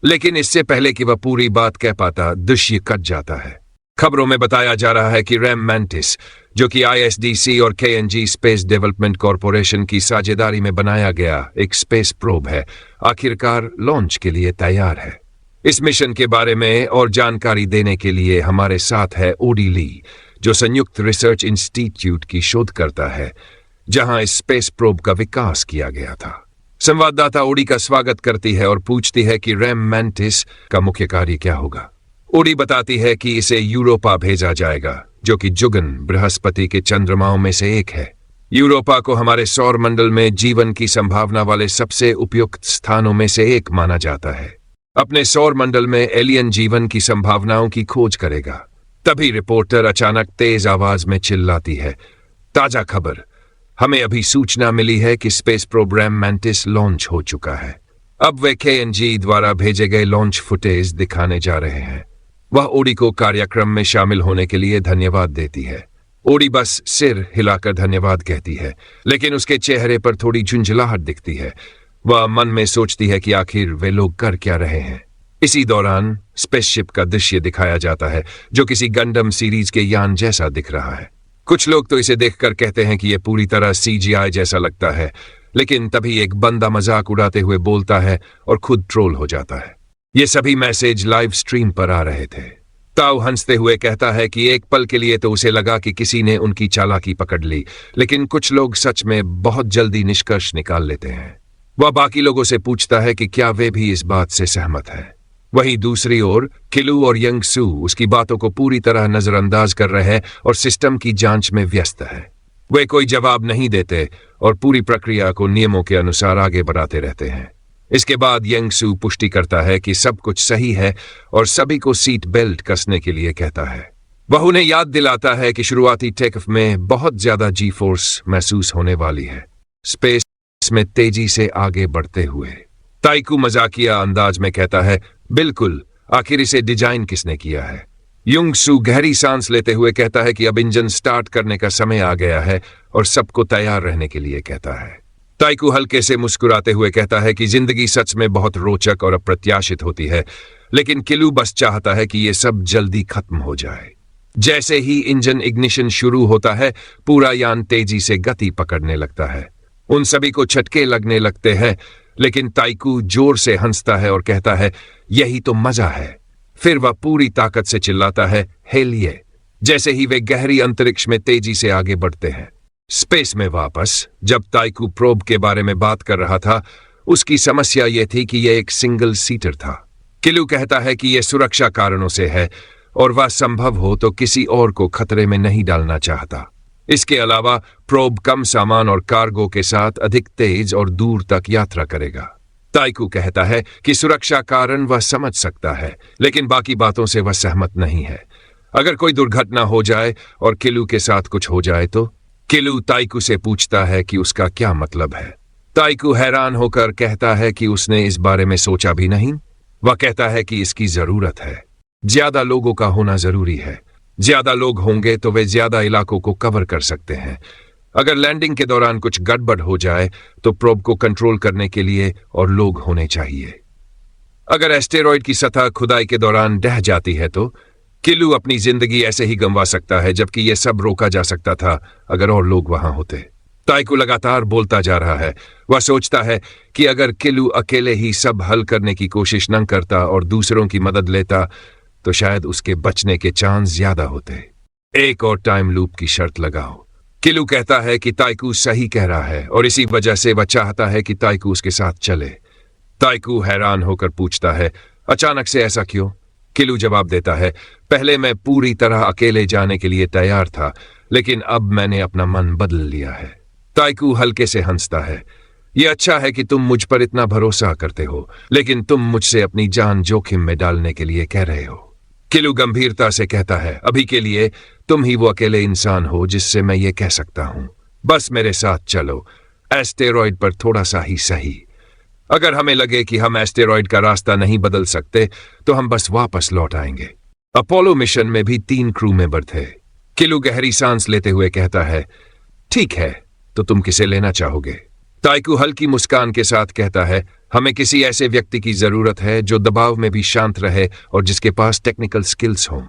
लेकिन इससे पहले कि वह पूरी बात कह पाता, दृश्य कट जाता है। खबरों में बताया जा रहा है कि रैम मैंटिस, जो कि आईएसडीसी और केएनजी स्पेस डेवलपमेंट कॉरपोरेशन की साझेदारी में बनाया गया एक स्पेस प्रोब है, आखिरकार लॉन्च के लिए तैयार है। इस मिशन के बारे में और जानकारी देने के लिए हमारे साथ है ओडी ली, जो संयुक्त रिसर्च इंस्टीट्यूट की शोध करता है जहां इस स्पेस प्रोब का विकास किया गया था। संवाददाता ओडी का स्वागत करती है और पूछती है कि रैम मैंटिस का मुख्य कार्य क्या होगा। ओडी बताती है कि इसे यूरोपा भेजा जाएगा, जो कि जुगन बृहस्पति के चंद्रमाओं में से एक है। यूरोपा को हमारे सौर मंडल में जीवन की संभावना वाले सबसे उपयुक्त स्थानों में से एक माना जाता है। अपने सौर मंडल में एलियन जीवन की संभावनाओं की खोज करेगा। तभी रिपोर्टर अचानक तेज आवाज में चिल्लाती है, ताजा खबर, हमें अभी सूचना मिली है कि स्पेस प्रोग्राम मैंटिस लॉन्च हो चुका है। अब वे केएनजी द्वारा भेजे गए लॉन्च फुटेज दिखाने जा रहे हैं। वह ओडी को कार्यक्रम में शामिल होने के लिए धन्यवाद देती है। ओडी बस सिर हिलाकर धन्यवाद कहती है, लेकिन उसके चेहरे पर थोड़ी झुंझलाहट दिखती है। वह मन में सोचती है कि आखिर वे लोग कर क्या रहे हैं। इसी दौरान स्पेसशिप का दृश्य दिखाया जाता है, जो किसी गंडम सीरीज के यान जैसा दिख रहा है। कुछ लोग तो इसे देखकर कहते हैं कि यह पूरी तरह सीजीआई जैसा लगता है, लेकिन तभी एक बंदा मजाक उड़ाते हुए बोलता है और खुद ट्रोल हो जाता है। ये सभी मैसेज लाइव स्ट्रीम पर आ रहे थे। ताओ हंसते हुए कहता है कि एक पल के लिए तो उसे लगा कि किसी ने उनकी चालाकी पकड़ ली, लेकिन कुछ लोग सच में बहुत जल्दी निष्कर्ष निकाल लेते हैं। वह बाकी लोगों से पूछता है कि क्या वे भी इस बात से सहमत हैं। वहीं दूसरी ओर किलू और यंग सू उसकी बातों को पूरी तरह नजरअंदाज कर रहे हैं और सिस्टम की जांच में व्यस्त है। वे कोई जवाब नहीं देते और पूरी प्रक्रिया को नियमों के अनुसार आगे बढ़ाते रहते हैं। इसके बाद यंग सू पुष्टि करता है कि सब कुछ सही है और सभी को सीट बेल्ट कसने के लिए कहता है। वह उन्हें याद दिलाता है कि शुरुआती टेक ऑफ में बहुत ज्यादा जी फोर्स महसूस होने वाली है, स्पेस में तेजी से आगे बढ़ते हुए। ताइकू मजाकिया अंदाज में कहता है, बिल्कुल, आखिर इसे डिजाइन किसने किया है? युंग सू गहरी सांस लेते हुए कहता है कि अब इंजन स्टार्ट करने का समय आ गया है और सबको तैयार रहने के लिए कहता है। ताइकू हल्के से मुस्कुराते हुए कहता है कि जिंदगी सच में बहुत रोचक और अप्रत्याशित होती है, लेकिन किलू बस चाहता है कि यह सब जल्दी खत्म हो जाए। जैसे ही इंजन इग्निशन शुरू होता है, पूरा यान तेजी से गति पकड़ने लगता है। उन सभी को झटके लगने लगते हैं, लेकिन ताइकू जोर से हंसता है और कहता है, यही तो मजा है। फिर वह पूरी ताकत से चिल्लाता है, हेलिए। जैसे ही वे गहरी अंतरिक्ष में तेजी से आगे बढ़ते हैं। स्पेस में वापस जब ताइकू प्रोब के बारे में बात कर रहा था, उसकी समस्या यह थी कि यह एक सिंगल सीटर था। किलू कहता है कि यह सुरक्षा कारणों से है और वह संभव हो तो किसी और को खतरे में नहीं डालना चाहता। इसके अलावा प्रोब कम सामान और कार्गो के साथ अधिक तेज और दूर तक यात्रा करेगा। ताइकू कहता है कि सुरक्षा कारण वह समझ सकता है, लेकिन बाकी बातों से वह सहमत नहीं है। अगर कोई दुर्घटना हो जाए और किलू के साथ कुछ हो जाए तो? किलू ताइकू से पूछता है कि उसका क्या मतलब है। ताइकू हैरान होकर कहता है कि उसने इस बारे में सोचा भी नहीं। वह कहता है कि इसकी जरूरत है। ज्यादा लोगों का होना जरूरी है। ज्यादा लोग होंगे तो वे ज्यादा इलाकों को कवर कर सकते हैं। अगर लैंडिंग के दौरान कुछ गड़बड़ हो जाए तो प्रोब को कंट्रोल करने के लिए और लोग होने चाहिए। अगर एस्टेरॉयड की सतह खुदाई के दौरान ढह जाती है तो किलू अपनी जिंदगी ऐसे ही गंवा सकता है, जबकि यह सब रोका जा सकता था अगर और लोग वहां होते। ताइकू लगातार बोलता जा रहा है। वह सोचता है कि अगर किलू अकेले ही सब हल करने की कोशिश न करता और दूसरों की मदद लेता तो शायद उसके बचने के चांस ज्यादा होते। एक और टाइम लूप की शर्त लगाओ। किलू कहता है कि ताइकू सही कह रहा है और इसी वजह से वह चाहता है कि ताइकू उसके साथ चले। ताइकू हैरान होकर पूछता है, अचानक से ऐसा क्यों? किलू जवाब देता है, पहले मैं पूरी तरह अकेले जाने के लिए तैयार था, लेकिन अब मैंने अपना मन बदल लिया है। ताइकू हल्के से हंसता है, यह अच्छा है कि तुम मुझ पर इतना भरोसा करते हो, लेकिन तुम मुझसे अपनी जान जोखिम में डालने के लिए कह रहे हो। किलू गंभीरता से कहता है, अभी के लिए तुम ही वो अकेले इंसान हो जिससे मैं ये कह सकता हूं। बस मेरे साथ चलो, एस्टेरॉयड पर थोड़ा सा ही सही। अगर हमें लगे कि हम एस्टेरॉयड का रास्ता नहीं बदल सकते तो हम बस वापस लौट आएंगे। अपोलो मिशन में भी 3 क्रू मेंबर थे। किलू गहरी सांस लेते हुए कहता है, ठीक है, तो तुम किसे लेना चाहोगे? ताइकू हल्की मुस्कान के साथ कहता है, हमें किसी ऐसे व्यक्ति की जरूरत है जो दबाव में भी शांत रहे और जिसके पास टेक्निकल स्किल्स हों।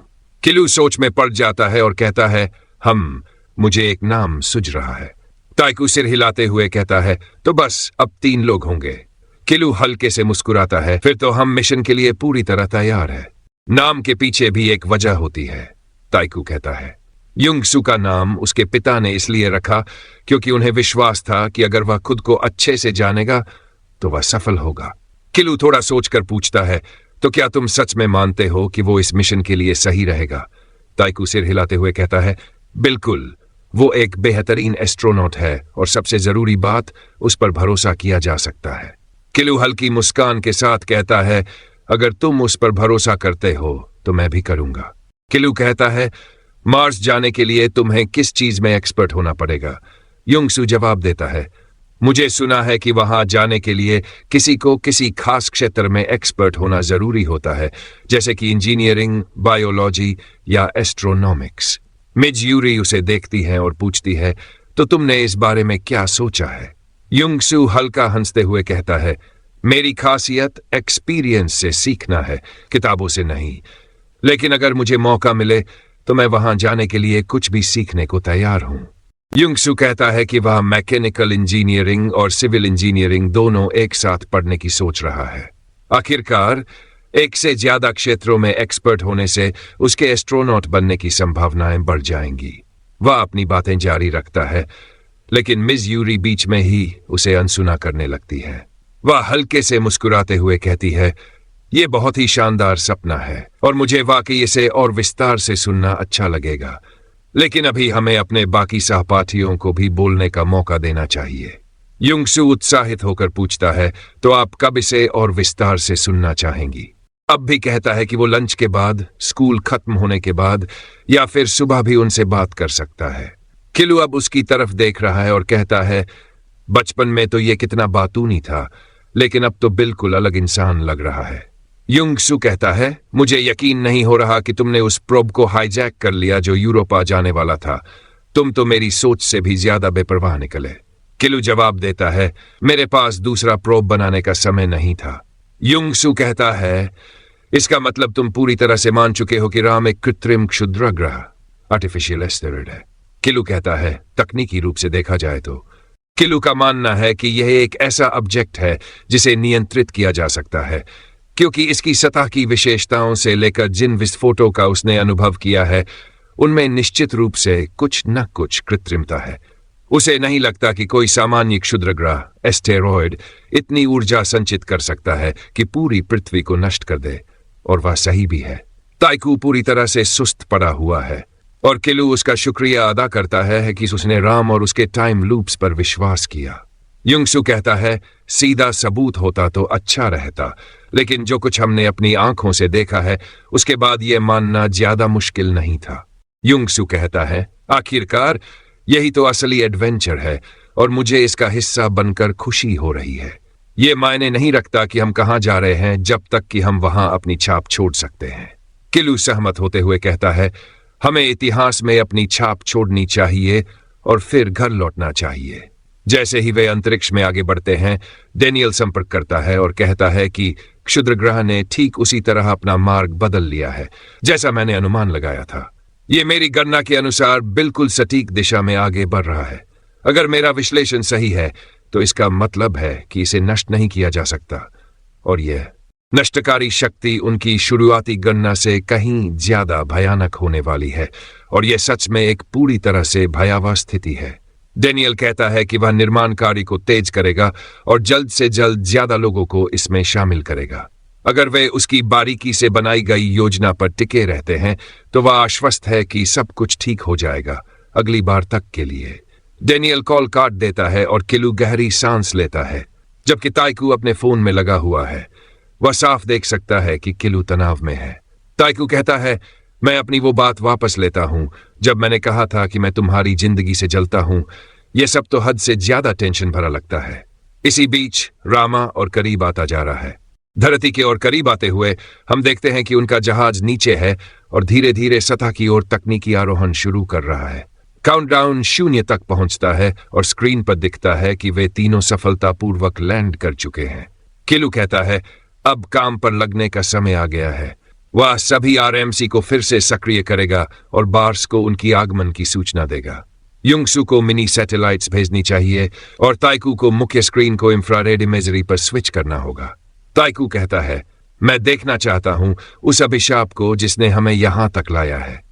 किलू सोच में पड़ जाता है और कहता है, मुझे एक नाम सूझ रहा है। ताइकू सिर हिलाते हुए कहता है, तो बस अब 3 लोग होंगे। किलू हल्के से मुस्कुराता है, फिर तो हम मिशन के लिए पूरी तरह तैयार है। नाम के पीछे भी एक वजह होती है, ताइकू कहता है। युंग सू का नाम उसके पिता ने इसलिए रखा क्योंकि उन्हें विश्वास था कि अगर वह खुद को अच्छे से जानेगा तो वह सफल होगा। किलू थोड़ा सोचकर पूछता है, तो क्या तुम सच में मानते हो कि वो इस मिशन के लिए सही रहेगा? ताइकू सिर हिलाते हुए कहता है, बिल्कुल, वो एक बेहतरीन एस्ट्रोनॉट है और सबसे जरूरी बात, उस पर भरोसा किया जा सकता है। किलू हल्की मुस्कान के साथ कहता है, अगर तुम उस पर भरोसा करते हो तो मैं भी करूंगा। किलू कहता है, मार्स जाने के लिए तुम्हें किस चीज में एक्सपर्ट होना पड़ेगा? युंग सू जवाब देता है, मुझे सुना है कि वहां जाने के लिए किसी को किसी खास क्षेत्र में एक्सपर्ट होना जरूरी होता है, जैसे कि इंजीनियरिंग, बायोलॉजी या एस्ट्रोनॉमिक्स। मिज यूरी उसे देखती है और पूछती है, तो तुमने इस बारे में क्या सोचा है? युंग सू हल्का हंसते हुए कहता है, मेरी खासियत एक्सपीरियंस से सीखना है, किताबों से नहीं। लेकिन अगर मुझे मौका मिले तो मैं वहां जाने के लिए कुछ भी सीखने को तैयार हूं। युंग सू कहता है कि वह मैकेनिकल इंजीनियरिंग और सिविल इंजीनियरिंग दोनों एक साथ पढ़ने की सोच रहा है। आखिरकार एक से ज्यादा क्षेत्रों में एक्सपर्ट होने से उसके एस्ट्रोनॉट बनने की संभावनाएं बढ़ जाएंगी। वह अपनी बातें जारी रखता है, लेकिन मिस यूरी बीच में ही उसे अनसुना करने लगती है। वह हल्के से मुस्कुराते हुए कहती है, ये बहुत ही शानदार सपना है और मुझे वाकई इसे और विस्तार से सुनना अच्छा लगेगा, लेकिन अभी हमें अपने बाकी सहपाठियों को भी बोलने का मौका देना चाहिए। युंगसू उत्साहित होकर पूछता है, तो आप कब इसे और विस्तार से सुनना चाहेंगी? अब भी कहता है कि वो लंच के बाद, स्कूल खत्म होने के बाद या फिर सुबह भी उनसे बात कर सकता है। किलू अब उसकी तरफ देख रहा है और कहता है, बचपन में तो ये कितना बातूनी था, लेकिन अब तो बिल्कुल अलग इंसान लग रहा है। युंगसू कहता है, मुझे यकीन नहीं हो रहा कि तुमने उस प्रोब को हाईजैक कर लिया जो यूरोपा जाने वाला था। तुम तो मेरी सोच से भी ज्यादा बेपरवाह निकले। किलू जवाब देता है, मेरे पास दूसरा प्रोब बनाने का समय नहीं था। युंगसू कहता है, इसका मतलब तुम पूरी तरह से मान चुके हो कि राम एक कृत्रिम क्षुद्रग्रह आर्टिफिशियल एस्टेरॉयड है। किलू कहता है, तकनीकी रूप से देखा जाए तो। किलू का मानना है कि यह एक ऐसा ऑब्जेक्ट है जिसे नियंत्रित किया जा सकता है, क्योंकि इसकी सतह की विशेषताओं से लेकर जिन विस्फोटों का उसने अनुभव किया है उनमें निश्चित रूप से कुछ न कुछ कृत्रिमता है। उसे नहीं लगता कि कोई सामान्य क्षुद्रग्रह एस्टेरॉयड इतनी ऊर्जा संचित कर सकता है कि पूरी पृथ्वी को नष्ट कर दे, और वह सही भी है। ताइकू पूरी तरह से सुस्त पड़ा हुआ है और किलू उसका शुक्रिया अदा करता है कि उसने राम और उसके टाइम लूप्स पर विश्वास किया। युंगसू कहता है, सीधा सबूत होता तो अच्छा रहता, लेकिन जो कुछ हमने अपनी आंखों से देखा है उसके बाद यह मानना ज्यादा मुश्किल नहीं था। युंगसू कहता है, आखिरकार यही तो असली एडवेंचर है और मुझे इसका हिस्सा बनकर खुशी हो रही है। ये मायने नहीं रखता कि हम कहां जा रहे हैं जब तक कि हम वहां अपनी छाप छोड़ सकते हैं। किलू सहमत होते हुए कहता है, हमें इतिहास में अपनी छाप छोड़नी चाहिए और फिर घर लौटना चाहिए। जैसे ही वे अंतरिक्ष में आगे बढ़ते हैं, डेनियल संपर्क करता है और कहता है कि क्षुद्रग्रह ने ठीक उसी तरह अपना मार्ग बदल लिया है जैसा मैंने अनुमान लगाया था। ये मेरी गणना के अनुसार बिल्कुल सटीक दिशा में आगे बढ़ रहा है। अगर मेरा विश्लेषण सही है तो इसका मतलब है कि इसे नष्ट नहीं किया जा सकता, और यह नष्टकारी शक्ति उनकी शुरुआती गणना से कहीं ज्यादा भयानक होने वाली है, और यह सच में एक पूरी तरह से भयावह स्थिति है। डेनियल कहता है कि वह निर्माण कार्य को तेज करेगा और जल्द से जल्द ज्यादा लोगों को इसमें शामिल करेगा। अगर वे उसकी बारीकी से बनाई गई योजना पर टिके रहते हैं तो वह आश्वस्त है कि सब कुछ ठीक हो जाएगा अगली बार तक के लिए। डेनियल कॉल काट देता है और किलू गहरी सांस लेता है, जबकि ताइकू अपने फोन में लगा हुआ है। वह साफ देख सकता है कि किलू तनाव में है। ताइकू कहता है, मैं अपनी वो बात वापस लेता हूं जब मैंने कहा था कि मैं तुम्हारी जिंदगी से जलता हूं। यह सब तो हद से ज्यादा टेंशन भरा लगता है। इसी बीच रामा और करीब आता जा रहा है। धरती के और करीब आते हुए हम देखते हैं कि उनका जहाज नीचे है और धीरे धीरे सतह की ओर तकनीकी आरोहण शुरू कर रहा है। काउंटडाउन 0 तक पहुंचता है और स्क्रीन पर दिखता है कि वे तीनों सफलतापूर्वक लैंड कर चुके हैं। किलू कहता है, अब काम पर लगने का समय आ गया है। वह सभी आरएमसी को फिर से सक्रिय करेगा और बार्स को उनकी आगमन की सूचना देगा। युंगसू को मिनी सैटेलाइट्स भेजनी चाहिए और ताइकू को मुख्य स्क्रीन को इंफ्रारेड इमेजरी पर स्विच करना होगा। ताइकू कहता है, मैं देखना चाहता हूं उस अभिशाप को जिसने हमें यहां तक लाया है।